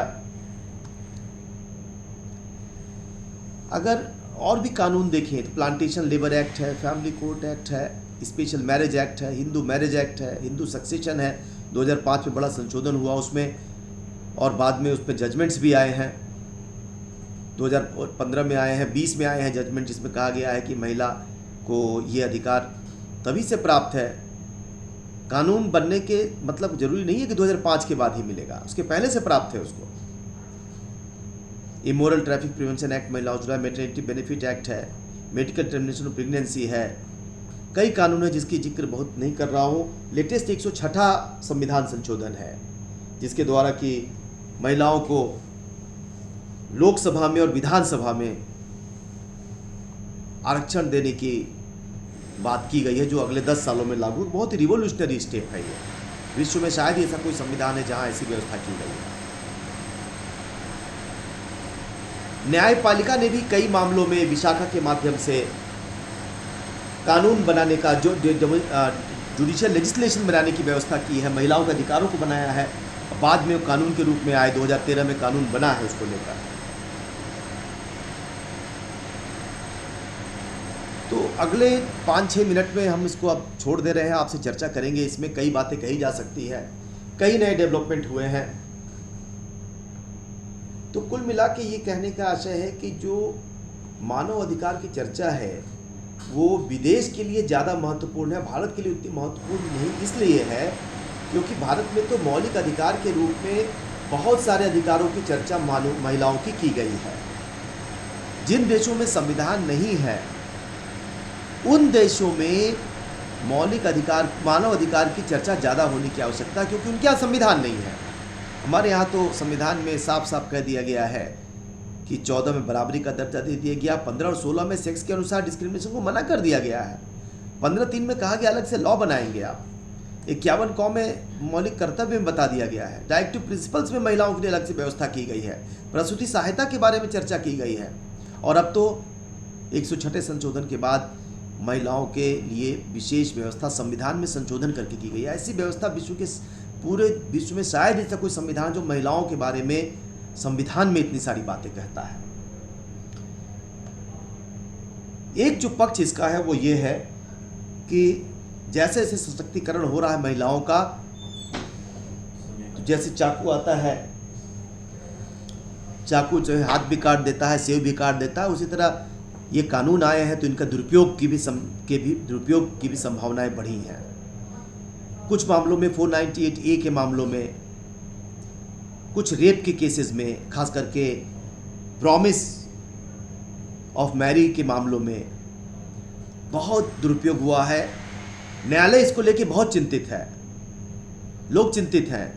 अगर और भी कानून देखें तो प्लांटेशन लेबर एक्ट है, फैमिली कोर्ट एक्ट है, स्पेशल मैरिज एक्ट है, हिंदू मैरिज एक्ट है, हिंदू सक्सेशन है, 2005 में बड़ा संशोधन हुआ उसमें, और बाद में उस पर जजमेंट्स भी आए हैं, 2015 में आए हैं, 20 में आए हैं जजमेंट, जिसमें कहा गया है कि महिला को ये अधिकार तभी से प्राप्त है, कानून बनने के मतलब जरूरी नहीं है कि 2005 के बाद ही मिलेगा, उसके पहले से प्राप्त है उसको। इमोरल ट्रैफिक प्रिवेंशन एक्ट महिलाओं जुड़ा, मेटर्निटी बेनिफिट एक्ट है, मेडिकल टर्मिनेशन ऑफ प्रेगनेंसी है, कई कानून है जिसकी जिक्र बहुत नहीं कर रहा हूँ। लेटेस्ट 106 संविधान संशोधन है, जिसके द्वारा कि महिलाओं को लोकसभा में और विधानसभा में आरक्षण देने की बात की गई है, जो अगले 10 सालों में लागू। बहुत ही रिवोल्यूशनरी स्टेप है ये, विश्व में शायद ही ऐसा कोई संविधान है जहां ऐसी व्यवस्था की गई है। न्यायपालिका ने भी कई मामलों में विशाखा के माध्यम से कानून बनाने का, जो जुडिशियल लेजिस्लेशन बनाने की व्यवस्था की है, महिलाओं के अधिकारों को बनाया है, बाद में कानून के रूप में आए, 2013 में कानून बना है उसको लेकर। तो अगले 5-6 मिनट में हम इसको अब छोड़ दे रहे हैं, आपसे चर्चा करेंगे, इसमें कई बातें कही जा सकती है, कई नए डेवलपमेंट हुए हैं। तो कुल मिला के ये कहने का आशय है कि जो मानव अधिकार की चर्चा है वो विदेश के लिए ज़्यादा महत्वपूर्ण है, भारत के लिए उतनी महत्वपूर्ण नहीं इसलिए है क्योंकि भारत में तो मौलिक अधिकार के रूप में बहुत सारे अधिकारों की चर्चा महिलाओं की गई है। जिन देशों में संविधान नहीं है उन देशों में मौलिक अधिकार, मानव अधिकार की चर्चा ज़्यादा होने की आवश्यकता है, क्योंकि उनके यहाँ संविधान नहीं है। हमारे यहाँ तो संविधान में साफ साफ कह दिया गया है कि 14 में बराबरी का दर्जा दे दिया गया, 15 और 16 में सेक्स के अनुसार डिस्क्रिमिनेशन को मना कर दिया गया है, 15(3) में कहा गया अलग से लॉ बनाएंगे आप, 51 क में मौलिक कर्तव्य में बता दिया गया है, डायरेक्टिव प्रिंसिपल्स में महिलाओं के लिए अलग से व्यवस्था की गई है, प्रसूति सहायता के बारे में चर्चा की गई है, और अब तो 106 संशोधन के बाद महिलाओं के लिए विशेष व्यवस्था संविधान में संशोधन करके की गई है। ऐसी व्यवस्था विश्व के पूरे विश्व में शायद ऐसा कोई संविधान जो महिलाओं के बारे में संविधान में इतनी सारी बातें कहता है। एक जो पक्ष इसका है वो ये है कि जैसे जैसे सशक्तिकरण हो रहा है महिलाओं का, तो जैसे चाकू आता है, चाकू जो है हाथ भी काट देता है, सेव भी काट देता है, उसी तरह ये कानून आए हैं तो इनका दुरुपयोग की भी संभावनाएं बढ़ी हैं। कुछ मामलों में 498A के मामलों में, कुछ रेप के केसेस में, खास करके प्रॉमिस ऑफ मैरिज के मामलों में बहुत दुरुपयोग हुआ है। न्यायालय इसको लेके बहुत चिंतित है, लोग चिंतित हैं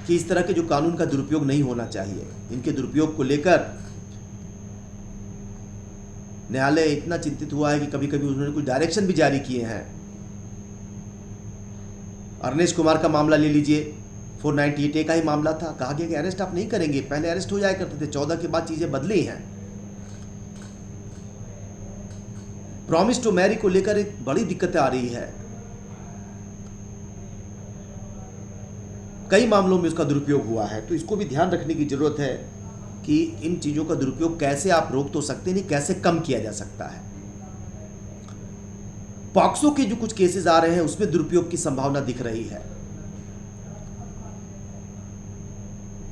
कि इस तरह के जो कानून का दुरुपयोग नहीं होना चाहिए। इनके दुरुपयोग को लेकर न्यायालय इतना चिंतित हुआ है कि कभी कभी उन्होंने कुछ डायरेक्शन भी जारी किए हैं। अर्नेस्ट कुमार का मामला ले लीजिए, 498A का ही मामला था, कहा गया कि अरेस्ट आप नहीं करेंगे, पहले अरेस्ट हो जाया करते थे, 14 के बाद चीजें बदली हैं। प्रॉमिस टू मैरी को लेकर एक बड़ी दिक्कतें आ रही है, कई मामलों में उसका दुरुपयोग हुआ है, तो इसको भी ध्यान रखने की जरूरत है कि इन चीजों का दुरुपयोग कैसे आप रोक तो सकते नहीं, कैसे कम किया जा सकता है। पॉक्सो के जो कुछ केसेस आ रहे हैं उसमें दुरुपयोग की संभावना दिख रही है।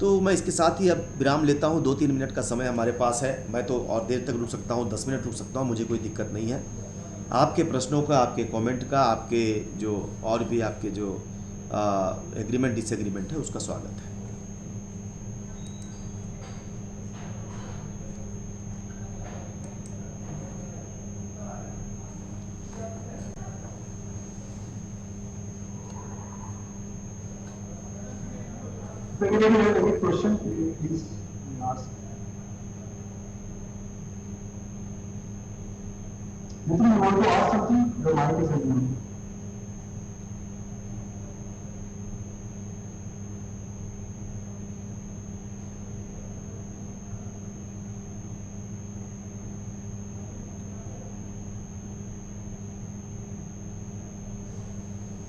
तो मैं इसके साथ ही अब विराम लेता हूं, 2-3 मिनट का समय हमारे पास है, मैं तो और देर तक रुक सकता हूं, 10 मिनट रुक सकता हूं, मुझे कोई दिक्कत नहीं है। आपके प्रश्नों का, आपके कमेंट का, आपके जो और भी आपके जो एग्रीमेंट डिसएग्रीमेंट है उसका स्वागत है। Any question, please? Nitin, you want to ask something? Your mic is open.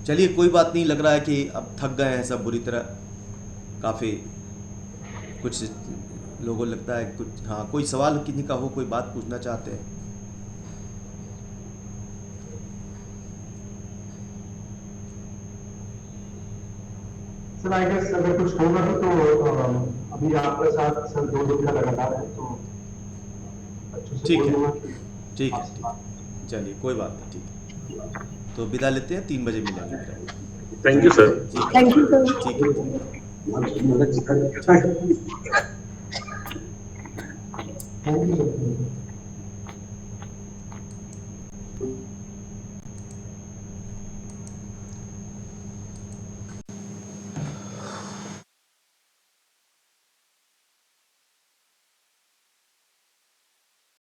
चलिए कोई बात नहीं, लग रहा है कि अब थक गए हैं सब बुरी तरह। काफ़ी कुछ लोगों को लगता है कुछ, हाँ कोई सवाल किसी का हो, कोई बात पूछना चाहते हैं? सर आई गेस अगर कुछ होगा भी तो अभी आपके साथ सर 2 दिन का लगातार है तो अच्छे से ठीक बोल है, दूंगा कि ठीक है, आपसे ठीक बात है। चलिए कोई बात नहीं, ठीक है। तो विदा लेते हैं, 3 बजे मिलेंगे फिर। Thank you sir. ठीक है, थैंक यू सर। ठीक है, ठीक है। Thank you sir.